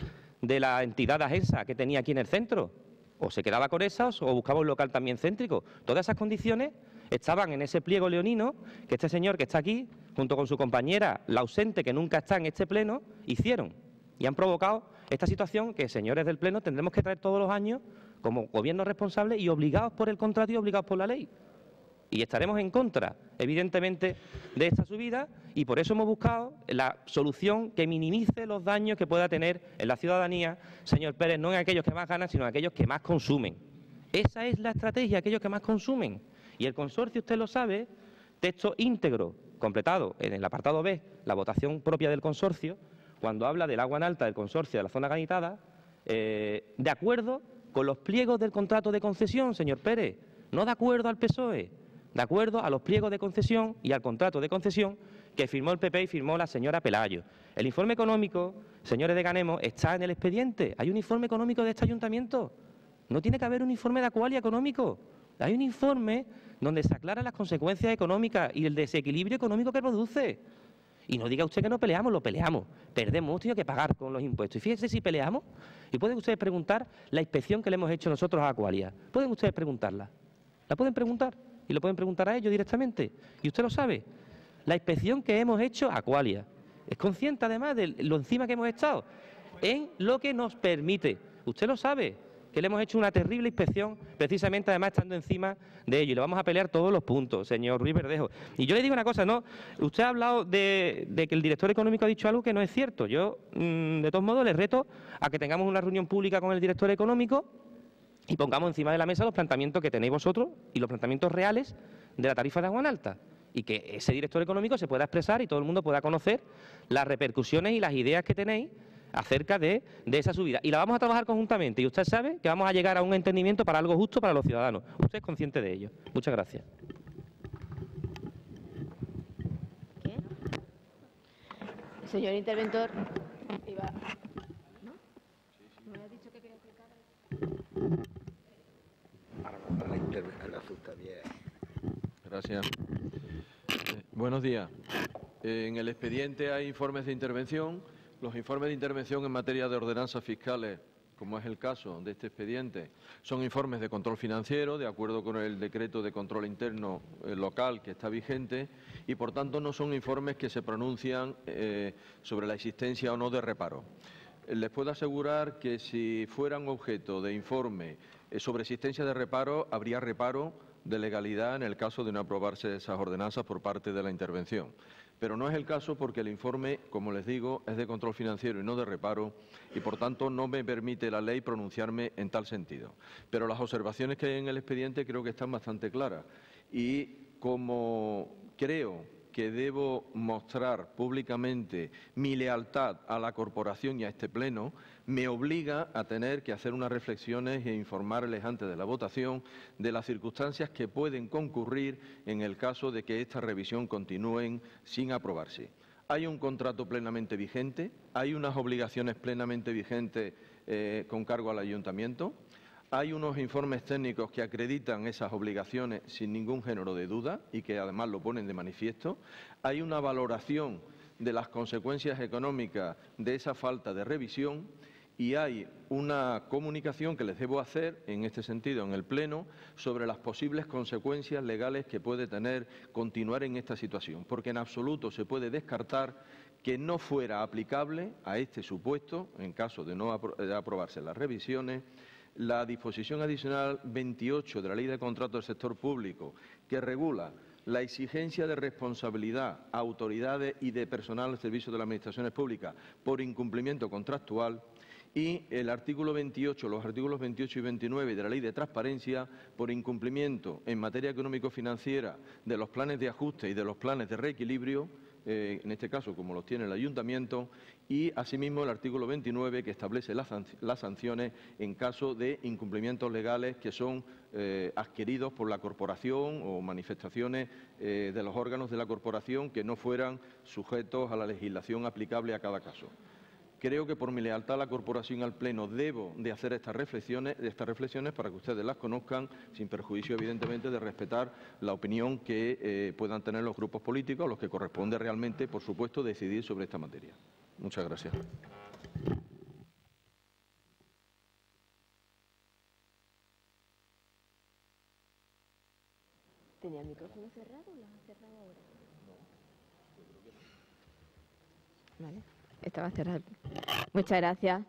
de la entidad de AGENSA que tenía aquí en el centro. O se quedaba con esas o buscaba un local también céntrico. Todas esas condiciones estaban en ese pliego leonino que este señor que está aquí, junto con su compañera, la ausente, que nunca está en este pleno, hicieron. Y han provocado esta situación que, señores del pleno, tendremos que traer todos los años como gobierno responsable y obligados por el contrato y obligados por la ley. Y estaremos en contra, evidentemente, de esta subida y por eso hemos buscado la solución que minimice los daños que pueda tener en la ciudadanía, señor Pérez, no en aquellos que más ganan, sino en aquellos que más consumen. Esa es la estrategia, aquellos que más consumen. Y el consorcio, usted lo sabe, texto íntegro, completado en el apartado B, la votación propia del consorcio, cuando habla del agua en alta del consorcio de la zona ganitada, de acuerdo con los pliegos del contrato de concesión, señor Pérez, no de acuerdo al PSOE, de acuerdo a los pliegos de concesión y al contrato de concesión que firmó el PP y firmó la señora Pelayo. El informe económico, señores de Ganemos, está en el expediente. Hay un informe económico de este ayuntamiento. No tiene que haber un informe de Aqualia económico. Hay un informe donde se aclaran las consecuencias económicas y el desequilibrio económico que produce. Y no diga usted que no peleamos, lo peleamos. Perdemos, hemos tenido que pagar con los impuestos. Y fíjense si peleamos. Y pueden ustedes preguntar la inspección que le hemos hecho nosotros a Aqualia. Pueden ustedes preguntarla. La pueden preguntar. Y lo pueden preguntar a ellos directamente. Y usted lo sabe. La inspección que hemos hecho a Aqualia es consciente además de lo encima que hemos estado en lo que nos permite. Usted lo sabe, que le hemos hecho una terrible inspección, precisamente además estando encima de ello, y le vamos a pelear todos los puntos, señor Ruiz Verdejo. Y yo le digo una cosa, ¿no? Usted ha hablado de que el director económico ha dicho algo que no es cierto. Yo, de todos modos, le reto a que tengamos una reunión pública con el director económico y pongamos encima de la mesa los planteamientos que tenéis vosotros y los planteamientos reales de la tarifa de agua en alta. Y que ese director económico se pueda expresar y todo el mundo pueda conocer las repercusiones y las ideas que tenéis acerca de esa subida. Y la vamos a trabajar conjuntamente. Y usted sabe que vamos a llegar a un entendimiento para algo justo para los ciudadanos. Usted es consciente de ello. Muchas gracias. ¿Qué? Señor interventor. Gracias. Buenos días. En el expediente hay informes de intervención. Los informes de intervención en materia de ordenanzas fiscales, como es el caso de este expediente, son informes de control financiero, de acuerdo con el decreto de control interno local que está vigente, y por tanto no son informes que se pronuncian sobre la existencia o no de reparo. Les puedo asegurar que si fueran objeto de informe sobre existencia de reparo, habría reparo de legalidad en el caso de no aprobarse esas ordenanzas por parte de la intervención. Pero no es el caso porque el informe, como les digo, es de control financiero y no de reparo y, por tanto, no me permite la ley pronunciarme en tal sentido. Pero las observaciones que hay en el expediente creo que están bastante claras y como creo que debo mostrar públicamente mi lealtad a la corporación y a este pleno, me obliga a tener que hacer unas reflexiones e informarles antes de la votación de las circunstancias que pueden concurrir en el caso de que esta revisión continúe sin aprobarse. Hay un contrato plenamente vigente, hay unas obligaciones plenamente vigentes con cargo al ayuntamiento. Hay unos informes técnicos que acreditan esas obligaciones sin ningún género de duda y que además lo ponen de manifiesto. Hay una valoración de las consecuencias económicas de esa falta de revisión y hay una comunicación que les debo hacer en este sentido en el Pleno sobre las posibles consecuencias legales que puede tener continuar en esta situación, porque en absoluto se puede descartar que no fuera aplicable a este supuesto, en caso de no aprobarse las revisiones, la disposición adicional 28 de la Ley de Contratos del Sector Público, que regula la exigencia de responsabilidad a autoridades y de personal al servicio de las administraciones públicas por incumplimiento contractual, y el artículo 28, los artículos 28 y 29 de la Ley de Transparencia por incumplimiento en materia económico-financiera de los planes de ajuste y de los planes de reequilibrio, en este caso como los tiene el Ayuntamiento, y asimismo el artículo 29 que establece las sanciones en caso de incumplimientos legales que son adquiridos por la corporación o manifestaciones de los órganos de la corporación que no fueran sujetos a la legislación aplicable a cada caso. Creo que por mi lealtad a la corporación y al Pleno debo de hacer estas reflexiones para que ustedes las conozcan, sin perjuicio evidentemente de respetar la opinión que puedan tener los grupos políticos, a los que corresponde realmente, por supuesto, decidir sobre esta materia. Muchas gracias. ¿Tenía el micrófono cerrado o lo has cerrado ahora? No. Vale. Estaba cerrado. Muchas gracias.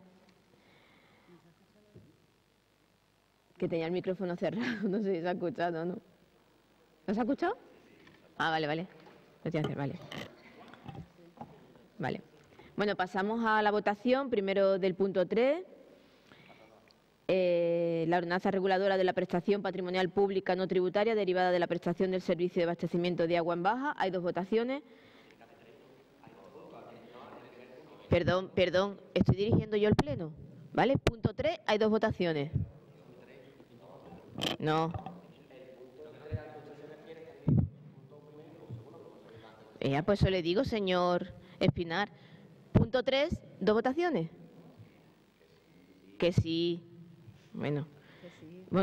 Que tenía el micrófono cerrado. No sé si se ha escuchado o no. ¿No se ha escuchado? Ah, vale, vale. Lo tengo que hacer, vale. Vale. Bueno, pasamos a la votación. Primero del punto 3. La ordenanza reguladora de la prestación patrimonial pública no tributaria derivada de la prestación del servicio de abastecimiento de agua en baja. Hay dos votaciones. Perdón, estoy dirigiendo yo el pleno, ¿vale? Punto 3, hay dos votaciones. No. Pues eso le digo, señor Espinar. Punto 3, dos votaciones. Que sí. Bueno,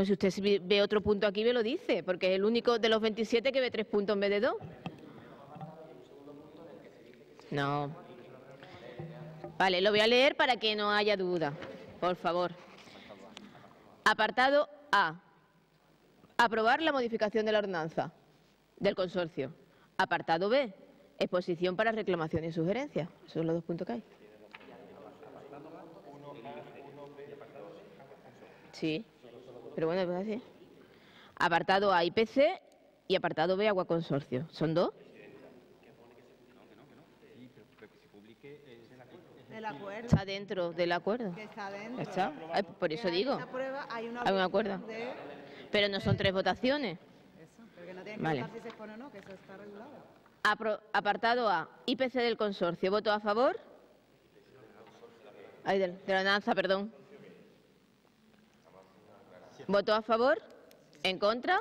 si usted ve otro punto aquí me lo dice, porque es el único de los 27 que ve 3 puntos en vez de 2. No. Vale, lo voy a leer para que no haya duda, por favor. Apartado A. Aprobar la modificación de la ordenanza del consorcio. Apartado B. Exposición para reclamaciones y sugerencias. Esos son los dos puntos que hay. Sí, pero bueno, pues así. Apartado A, IPC, y apartado B, Agua Consorcio. ¿Son dos? Del acuerdo. Está dentro del acuerdo. Que está dentro. ¿Está? Ay, por eso digo. Hay un acuerdo. Pero no son 3 votaciones. Eso, pero que no tiene que Vale. votar si se expone o no, que eso está regulado. Apartado A, IPC del consorcio. ¿Voto a favor? Ay, de la ordenanza, perdón. ¿Voto a favor? ¿En contra?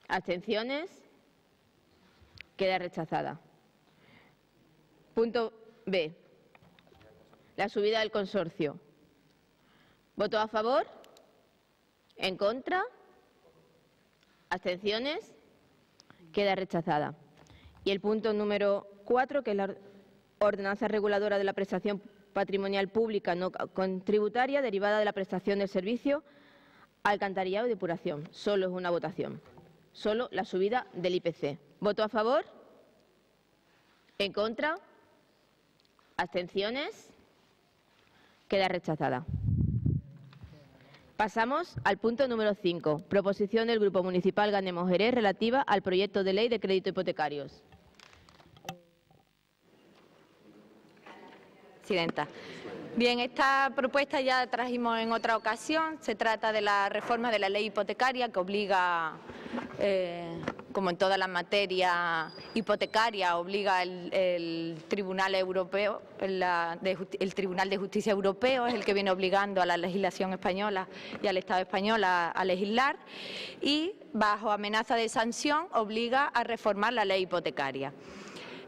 ¿Abstenciones? Queda rechazada. Punto B. La subida del consorcio. ¿Voto a favor? ¿En contra? ¿Abstenciones? Queda rechazada. Y el punto número 4, que es la ordenanza reguladora de la prestación patrimonial pública no contributaria derivada de la prestación del servicio alcantarillado y depuración. Solo es una votación. Solo la subida del IPC. ¿Voto a favor? ¿En contra? ¿Abstenciones? Queda rechazada. Pasamos al punto número 5. Proposición del Grupo Municipal Ganemos Jerez relativa al proyecto de ley de crédito hipotecarios. Presidenta. Bien, esta propuesta ya la trajimos en otra ocasión. Se trata de la reforma de la ley hipotecaria que obliga, como en todas las materias hipotecarias, obliga el Tribunal Europeo, el Tribunal de Justicia Europeo es el que viene obligando a la legislación española y al Estado español a legislar y, bajo amenaza de sanción, obliga a reformar la ley hipotecaria.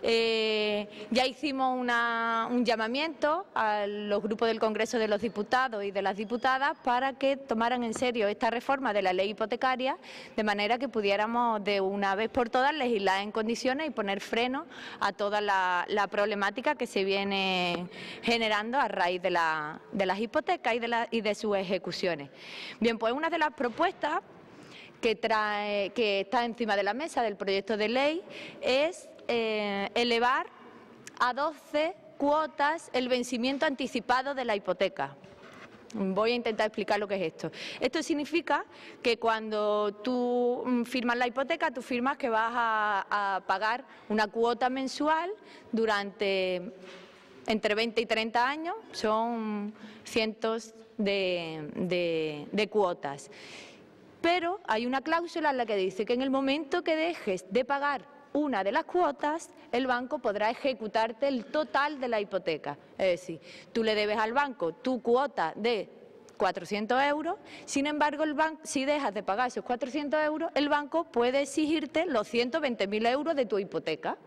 Ya hicimos un llamamiento a los grupos del Congreso de los Diputados y de las Diputadas para que tomaran en serio esta reforma de la ley hipotecaria, de manera que pudiéramos de una vez por todas legislar en condiciones y poner freno a toda la problemática que se viene generando a raíz de las hipotecas y de sus ejecuciones. Bien, pues una de las propuestas que está encima de la mesa del proyecto de ley es elevar a 12 cuotas el vencimiento anticipado de la hipoteca. Voy a intentar explicar lo que es esto. Esto significa que cuando tú firmas la hipoteca, tú firmas que vas a pagar una cuota mensual durante entre 20 y 30 años, son cientos de cuotas. Pero hay una cláusula en la que dice que en el momento que dejes de pagar una de las cuotas, el banco podrá ejecutarte el total de la hipoteca. Es decir, tú le debes al banco tu cuota de 400 euros, sin embargo, si dejas de pagar esos 400 euros, el banco puede exigirte los 120.000 euros de tu hipoteca.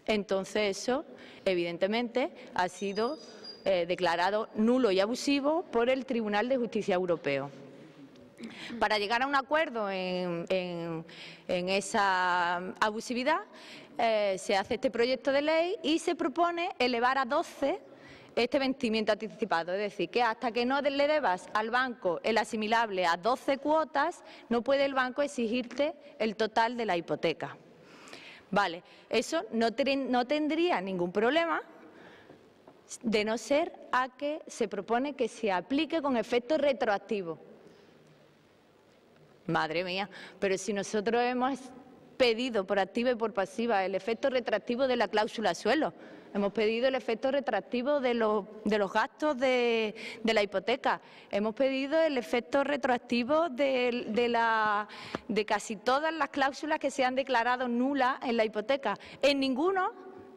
Entonces eso, evidentemente, ha sido declarado nulo y abusivo por el Tribunal de Justicia Europeo. Para llegar a un acuerdo en esa abusividad, se hace este proyecto de ley y se propone elevar a 12 este vencimiento anticipado. Es decir, que hasta que no le debas al banco el asimilable a 12 cuotas, no puede el banco exigirte el total de la hipoteca. Vale, eso no tendría ningún problema, de no ser a que se propone que se aplique con efecto retroactivo. Madre mía, pero si nosotros hemos pedido por activa y por pasiva el efecto retroactivo de la cláusula suelo, hemos pedido el efecto retroactivo de los gastos de la hipoteca, hemos pedido el efecto retroactivo de casi todas las cláusulas que se han declarado nulas en la hipoteca. En ninguno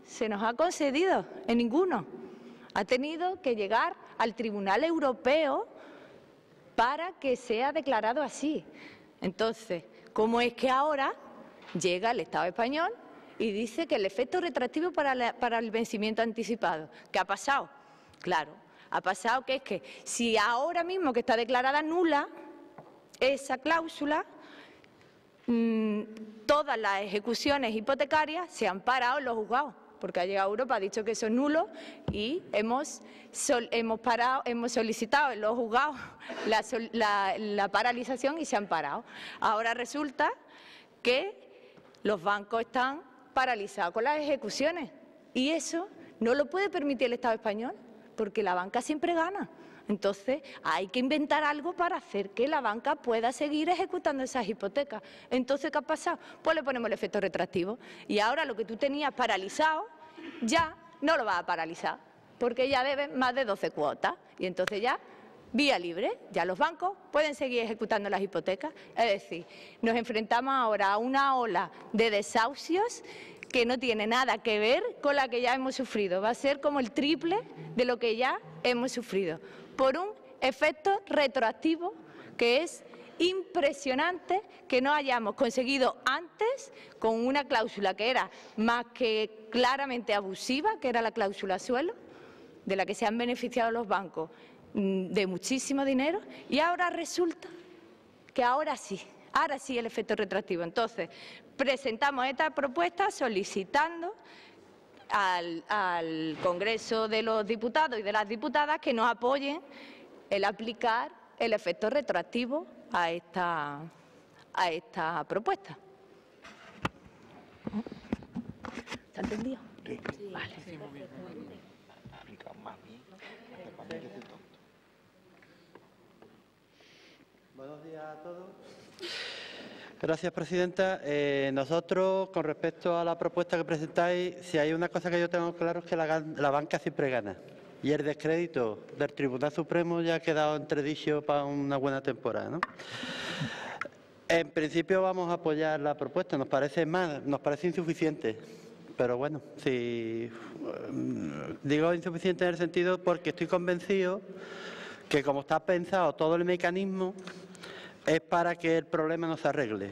se nos ha concedido, en ninguno. Ha tenido que llegar al Tribunal Europeo para que sea declarado así. Entonces, ¿cómo es que ahora llega el Estado español y dice que el efecto retroactivo para el vencimiento anticipado? ¿Qué ha pasado? Claro, ha pasado que es que si ahora mismo que está declarada nula esa cláusula, todas las ejecuciones hipotecarias se han parado en los juzgados, porque ha llegado Europa, ha dicho que eso es nulo y hemos solicitado en los juzgados la paralización y se han parado. Ahora resulta que los bancos están paralizados con las ejecuciones y eso no lo puede permitir el Estado español porque la banca siempre gana. Entonces, hay que inventar algo para hacer que la banca pueda seguir ejecutando esas hipotecas. Entonces, ¿qué ha pasado? Pues le ponemos el efecto retroactivo. Y ahora lo que tú tenías paralizado, ya no lo vas a paralizar, porque ya debes más de 12 cuotas. Y entonces ya, vía libre, ya los bancos pueden seguir ejecutando las hipotecas. Es decir, nos enfrentamos ahora a una ola de desahucios que no tiene nada que ver con la que ya hemos sufrido. Va a ser como el triple de lo que ya hemos sufrido, por un efecto retroactivo que es impresionante que no hayamos conseguido antes con una cláusula que era más que claramente abusiva, que era la cláusula suelo, de la que se han beneficiado los bancos de muchísimo dinero, y ahora resulta que ahora sí el efecto retroactivo. Entonces, presentamos esta propuesta solicitando al Congreso de los Diputados y de las Diputadas que nos apoyen el aplicar el efecto retroactivo a esta propuesta. ¿Se ha entendido? Sí. Vale. Buenos días a todos. Gracias, presidenta. Nosotros, con respecto a la propuesta que presentáis, si hay una cosa que yo tengo claro es que la banca siempre gana. Y el descrédito del Tribunal Supremo ya ha quedado entredicho para una buena temporada, ¿no? En principio vamos a apoyar la propuesta. Nos parece insuficiente. Pero bueno, si digo insuficiente en el sentido porque estoy convencido que como está pensado todo el mecanismo es para que el problema no se arregle.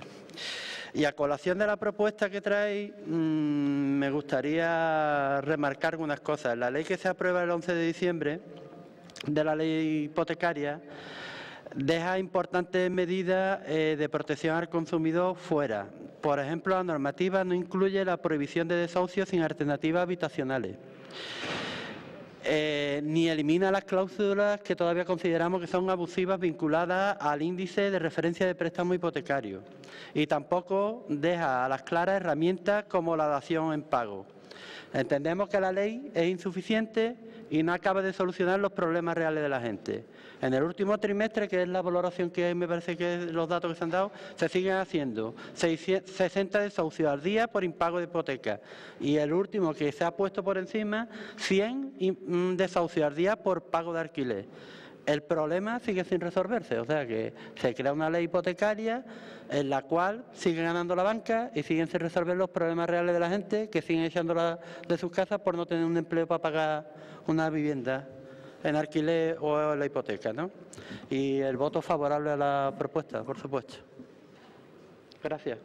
Y a colación de la propuesta que trae, me gustaría remarcar algunas cosas. La ley que se aprueba el 11 de diciembre de la ley hipotecaria deja importantes medidas de protección al consumidor fuera. Por ejemplo, la normativa no incluye la prohibición de desahucios sin alternativas habitacionales. Ni elimina las cláusulas que todavía consideramos que son abusivas vinculadas al índice de referencia de préstamo hipotecario. Y tampoco deja a las claras herramientas como la dación en pago. Entendemos que la ley es insuficiente y no acaba de solucionar los problemas reales de la gente. En el último trimestre, que es la valoración que me parece que es los datos que se han dado, se siguen haciendo 60 desahucios al día por impago de hipoteca. Y el último que se ha puesto por encima, 100 desahucios al día por pago de alquiler. El problema sigue sin resolverse, o sea que se crea una ley hipotecaria en la cual sigue ganando la banca y siguen sin resolver los problemas reales de la gente que siguen echándola de sus casas por no tener un empleo para pagar una vivienda en alquiler o en la hipoteca, ¿no? Y el voto favorable a la propuesta, por supuesto. Gracias.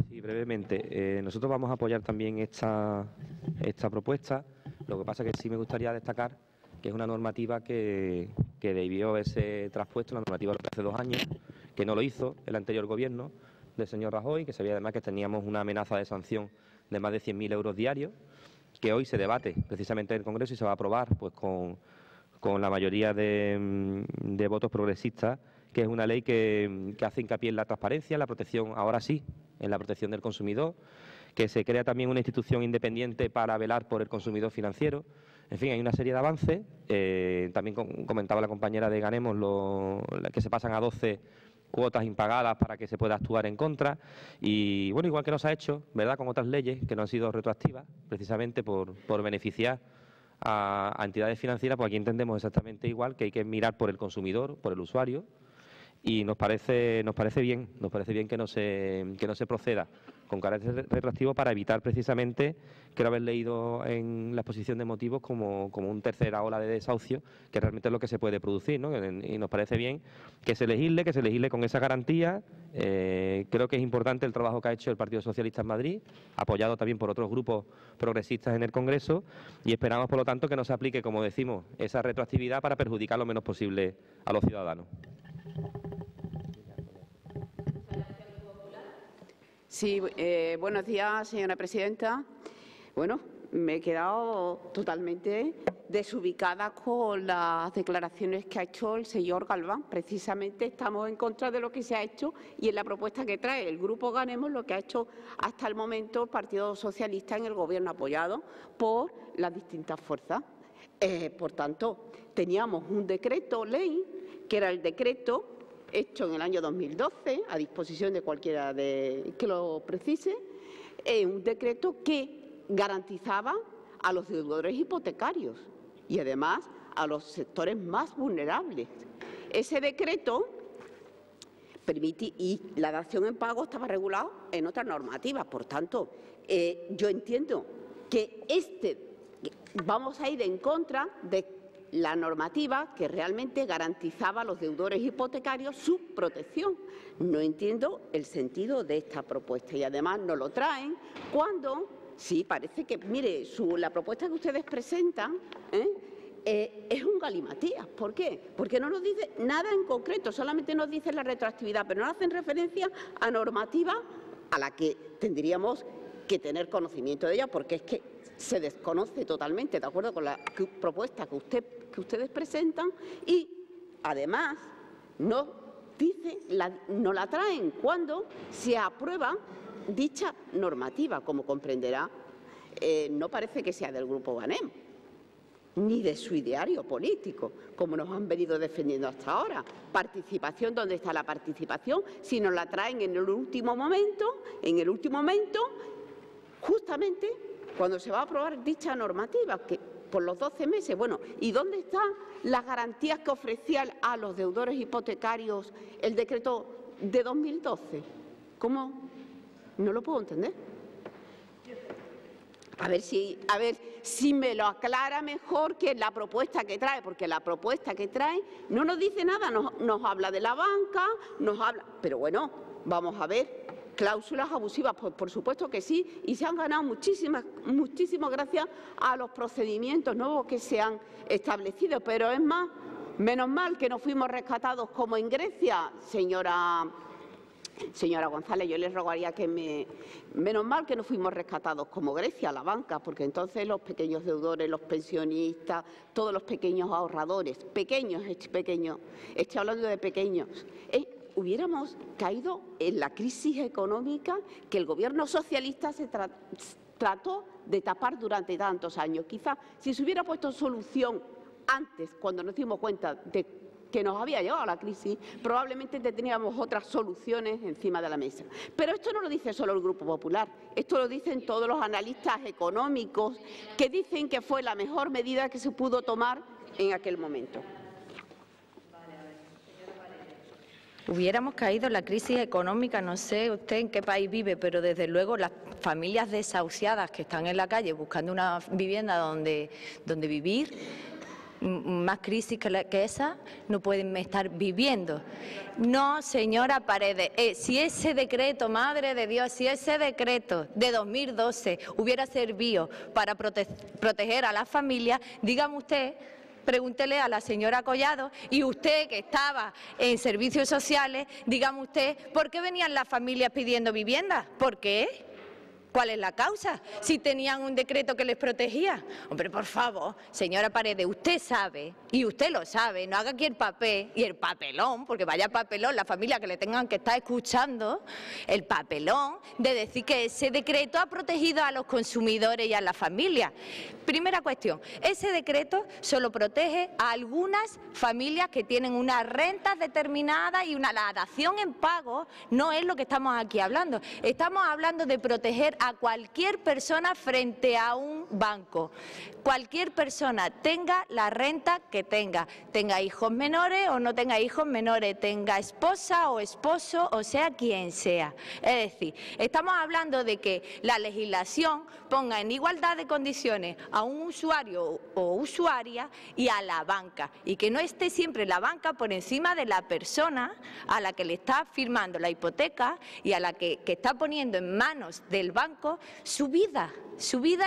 Sí, brevemente. Nosotros vamos a apoyar también esta propuesta. Lo que pasa es que sí me gustaría destacar que es una normativa que debió haberse traspuesto, la normativa de hace 2 años, que no lo hizo el anterior gobierno del señor Rajoy, que sabía además que teníamos una amenaza de sanción de más de 100.000 euros diarios, que hoy se debate precisamente en el Congreso y se va a aprobar pues con la mayoría de votos progresistas, que es una ley que hace hincapié en la transparencia, en la protección, ahora sí, en la protección del consumidor, que se crea también una institución independiente para velar por el consumidor financiero. En fin, hay una serie de avances. También comentaba la compañera de Ganemos que se pasan a 12 cuotas impagadas para que se pueda actuar en contra. Y bueno, igual que nos ha hecho, ¿verdad?, con otras leyes que no han sido retroactivas, precisamente por beneficiar a entidades financieras, pues aquí entendemos exactamente igual que hay que mirar por el consumidor, por el usuario, y nos parece bien que no se proceda con carácter retroactivo para evitar precisamente, quiero haber leído en la exposición de motivos, como una tercera ola de desahucio, que realmente es lo que se puede producir, ¿no? Y nos parece bien que se legisle con esa garantía. Creo que es importante el trabajo que ha hecho el Partido Socialista en Madrid, apoyado también por otros grupos progresistas en el Congreso, y esperamos, por lo tanto, que no se aplique, como decimos, esa retroactividad para perjudicar lo menos posible a los ciudadanos. Sí, buenos días, señora presidenta. Bueno, me he quedado totalmente desubicada con las declaraciones que ha hecho el señor Galván. Precisamente estamos en contra de lo que se ha hecho y en la propuesta que trae el Grupo Ganemos lo que ha hecho hasta el momento el Partido Socialista en el Gobierno, apoyado por las distintas fuerzas. Por tanto, teníamos un decreto ley, que era el decreto hecho en el año 2012, a disposición de cualquiera que lo precise, un decreto que garantizaba a los deudores hipotecarios y además a los sectores más vulnerables. Ese decreto permite, y la dación en pago estaba regulado en otras normativas. Por tanto, yo entiendo que vamos a ir en contra de la normativa que realmente garantizaba a los deudores hipotecarios su protección. No entiendo el sentido de esta propuesta y además nos lo traen cuando, sí, parece que, mire, la propuesta que ustedes presentan es un galimatías. ¿Por qué? Porque no nos dice nada en concreto, solamente nos dice la retroactividad, pero no hacen referencia a normativa a la que tendríamos que tener conocimiento de ella, porque es que se desconoce totalmente, de acuerdo con la propuesta que ustedes presentan, y además nos la traen cuando se aprueba dicha normativa. Como comprenderá, no parece que sea del Grupo Ganemos, ni de su ideario político, como nos han venido defendiendo hasta ahora. Participación, ¿dónde está la participación? Si nos la traen en el último momento, justamente cuando se va a aprobar dicha normativa, que por los 12 meses. Bueno, ¿y dónde están las garantías que ofrecía a los deudores hipotecarios el decreto de 2012? ¿Cómo? No lo puedo entender. A ver si me lo aclara mejor que la propuesta que trae, porque la propuesta que trae no nos dice nada, nos habla de la banca, pero bueno, vamos a ver. Cláusulas abusivas, por supuesto que sí, y se han ganado muchísimas gracias a los procedimientos nuevos que se han establecido, pero es menos mal que no fuimos rescatados como en Grecia, señora González, yo les rogaría menos mal que no fuimos rescatados como Grecia, la banca, porque entonces los pequeños deudores, los pensionistas, todos los pequeños ahorradores, estoy hablando de pequeños, hubiéramos caído en la crisis económica que el Gobierno socialista se trató de tapar durante tantos años. Quizá si se hubiera puesto solución antes, cuando nos dimos cuenta de que nos había llegado la crisis, probablemente tendríamos otras soluciones encima de la mesa. Pero esto no lo dice solo el Grupo Popular, esto lo dicen todos los analistas económicos que dicen que fue la mejor medida que se pudo tomar en aquel momento. Hubiéramos caído en la crisis económica, no sé usted en qué país vive, pero desde luego las familias desahuciadas que están en la calle buscando una vivienda donde vivir, más crisis que esa, no pueden estar viviendo. No, señora Paredes, si ese decreto, madre de Dios, si ese decreto de 2012 hubiera servido para proteger a las familias, dígame usted. Pregúntele a la señora Collado y usted que estaba en servicios sociales, dígame usted, ¿por qué venían las familias pidiendo vivienda? ¿Por qué? ¿Cuál es la causa? Si tenían un decreto que les protegía. Hombre, por favor, señora Paredes, usted sabe, y usted lo sabe, no haga aquí el papel y el papelón, porque vaya papelón, la familia que le tengan que estar escuchando, el papelón de decir que ese decreto ha protegido a los consumidores y a las familias. Primera cuestión, ese decreto solo protege a algunas familias que tienen unas rentas determinadas y la dación en pago no es lo que estamos aquí hablando. Estamos hablando de proteger a cualquier persona frente a un banco. Cualquier persona, tenga la renta que tenga hijos menores o no tenga hijos menores, tenga esposa o esposo, o sea quien sea. Es decir, estamos hablando de que la legislación ponga en igualdad de condiciones a un usuario o usuaria y a la banca, y que no esté siempre la banca por encima de la persona a la que le está firmando la hipoteca y a la que está poniendo en manos del banco su vida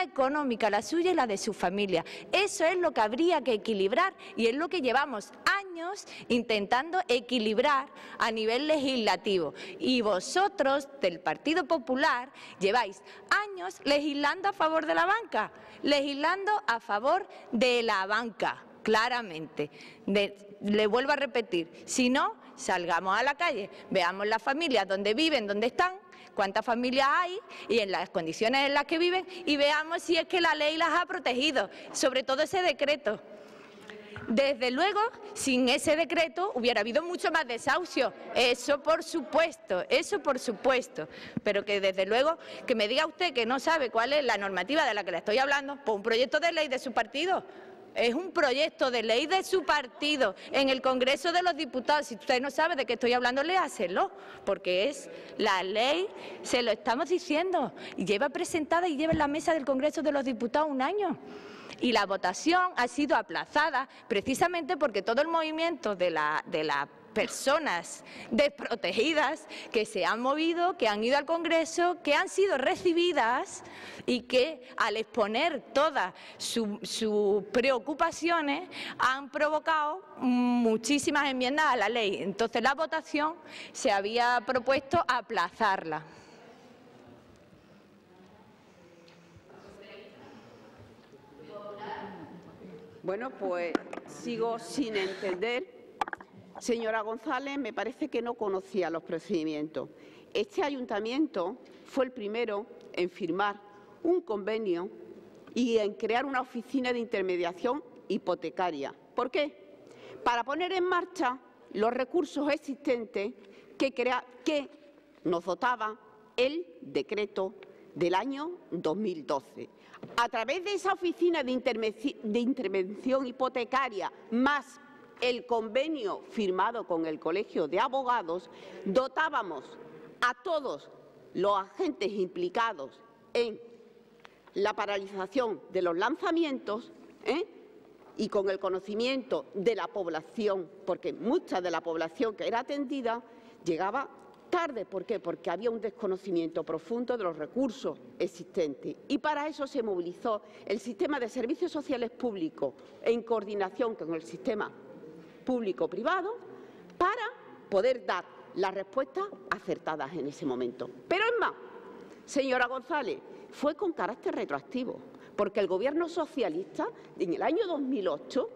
económica, la suya y la de su familia. Eso es lo que habría que equilibrar y es lo que llevamos años años intentando equilibrar a nivel legislativo. Y vosotros, del Partido Popular, lleváis años legislando a favor de la banca, legislando a favor de la banca, claramente. Le vuelvo a repetir, si no, salgamos a la calle, veamos las familias dónde viven, dónde están, cuántas familias hay y en las condiciones en las que viven, y veamos si es que la ley las ha protegido, sobre todo ese decreto. Desde luego, sin ese decreto hubiera habido mucho más desahucio, eso por supuesto, pero que desde luego que me diga usted que no sabe cuál es la normativa de la que le estoy hablando, pues un proyecto de ley de su partido. Es un proyecto de ley de su partido en el Congreso de los Diputados. Si usted no sabe de qué estoy hablando, léaselo, porque es la ley, se lo estamos diciendo, y lleva presentada y lleva en la mesa del Congreso de los Diputados un año. Y la votación ha sido aplazada precisamente porque todo el movimiento de las personas desprotegidas que se han movido, que han ido al Congreso, que han sido recibidas y que al exponer todas sus preocupaciones han provocado muchísimas enmiendas a la ley. Entonces la votación se había propuesto aplazarla. Bueno, pues sigo sin entender. Señora González, me parece que no conocía los procedimientos. Este ayuntamiento fue el primero en firmar un convenio y en crear una oficina de intermediación hipotecaria. ¿Por qué? Para poner en marcha los recursos existentes que nos dotaba el decreto del año 2012. A través de esa oficina de intervención hipotecaria, más el convenio firmado con el Colegio de Abogados, dotábamos a todos los agentes implicados en la paralización de los lanzamientos y con el conocimiento de la población, porque mucha de la población que era atendida llegaba tarde. ¿Por qué? Porque había un desconocimiento profundo de los recursos existentes. Y para eso se movilizó el sistema de servicios sociales públicos en coordinación con el sistema público-privado para poder dar las respuestas acertadas en ese momento. Pero es más, señora González, fue con carácter retroactivo, porque el Gobierno socialista en el año 2008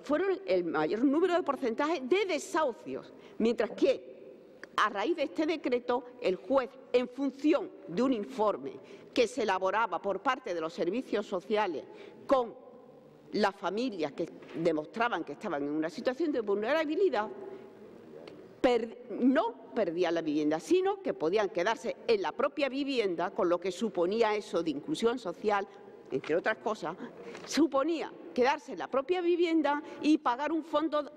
fueron el mayor número de porcentajes de desahucios, mientras que a raíz de este decreto el juez, en función de un informe que se elaboraba por parte de los servicios sociales con las familias que demostraban que estaban en una situación de vulnerabilidad, no perdían la vivienda, sino que podían quedarse en la propia vivienda, con lo que suponía eso de inclusión social, entre otras cosas, suponía quedarse en la propia vivienda y pagar un fondo,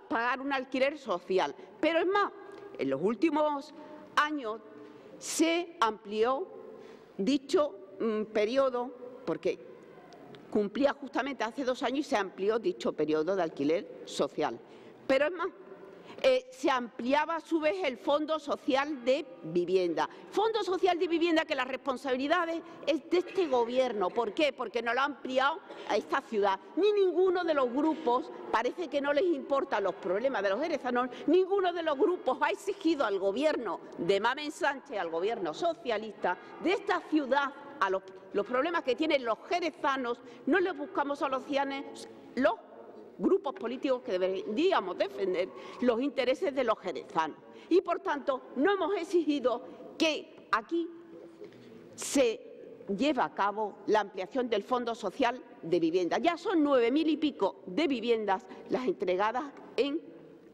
pagar un alquiler social. Pero es más, en los últimos años se amplió dicho periodo, porque cumplía justamente hace 2 años y se amplió dicho periodo de alquiler social. Pero es más, se ampliaba a su vez el Fondo Social de Vivienda. Fondo Social de Vivienda que las responsabilidades es de este Gobierno. ¿Por qué? Porque no lo ha ampliado a esta ciudad. Ni ninguno de los grupos, parece que no les importan los problemas de los jerezanos, ninguno de los grupos ha exigido al Gobierno de Mamen Sánchez, al Gobierno socialista de esta ciudad, a los problemas que tienen los jerezanos, no les buscamos soluciones los grupos políticos que deberíamos defender los intereses de los jerezanos. Y, por tanto, no hemos exigido que aquí se lleve a cabo la ampliación del Fondo Social de Vivienda. Ya son 9.000 y pico de viviendas las entregadas en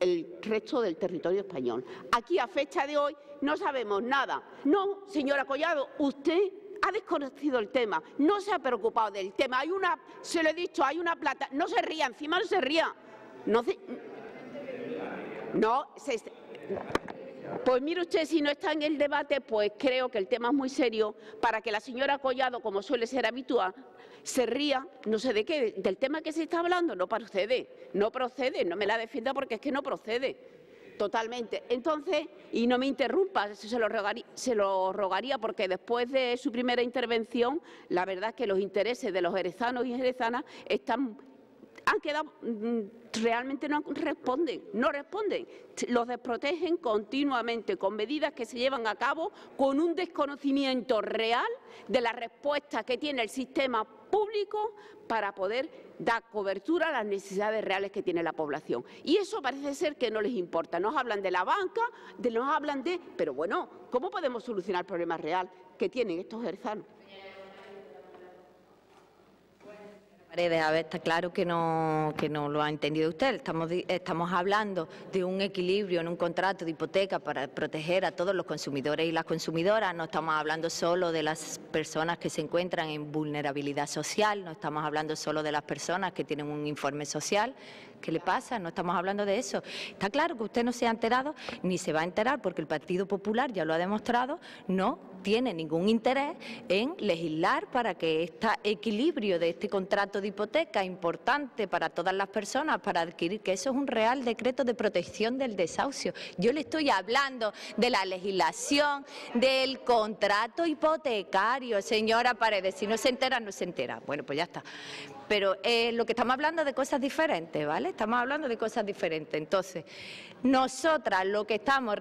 el resto del territorio español. Aquí, a fecha de hoy, no sabemos nada. No, señora Collado, usted ha desconocido el tema, no se ha preocupado del tema. Se lo he dicho, hay una plata. No se ría, encima no se ría. Pues mire usted, si no está en el debate, pues creo que el tema es muy serio para que la señora Collado, como suele ser habitual, se ría, no sé de qué, del tema que se está hablando. No procede, no me la defienda porque es que no procede. Totalmente. Entonces, y no me interrumpa, se lo rogaría, porque después de su primera intervención, la verdad es que los intereses de los jerezanos y jerezanas están han quedado, realmente no responden, los desprotegen continuamente con medidas que se llevan a cabo con un desconocimiento real de la respuesta que tiene el sistema público para poder dar cobertura a las necesidades reales que tiene la población. Y eso parece ser que no les importa. Nos hablan de la banca, pero bueno, ¿cómo podemos solucionar el problema real que tienen estos jerzanos? Paredes, a ver, está claro que no lo ha entendido usted. Estamos hablando de un equilibrio en un contrato de hipoteca para proteger a todos los consumidores y las consumidoras. No estamos hablando solo de las personas que se encuentran en vulnerabilidad social, no estamos hablando solo de las personas que tienen un informe social. ¿Qué le pasa? No estamos hablando de eso. Está claro que usted no se ha enterado ni se va a enterar porque el Partido Popular ya lo ha demostrado, no tiene ningún interés en legislar para que este equilibrio de este contrato de hipoteca importante para todas las personas, para adquirir, que eso es un real decreto de protección del desahucio. Yo le estoy hablando de la legislación del contrato hipotecario, señora Paredes. Si no se entera, no se entera. Bueno, pues ya está. Pero lo que estamos hablando de cosas diferentes, ¿vale? Estamos hablando de cosas diferentes. Entonces, nosotras lo que estamos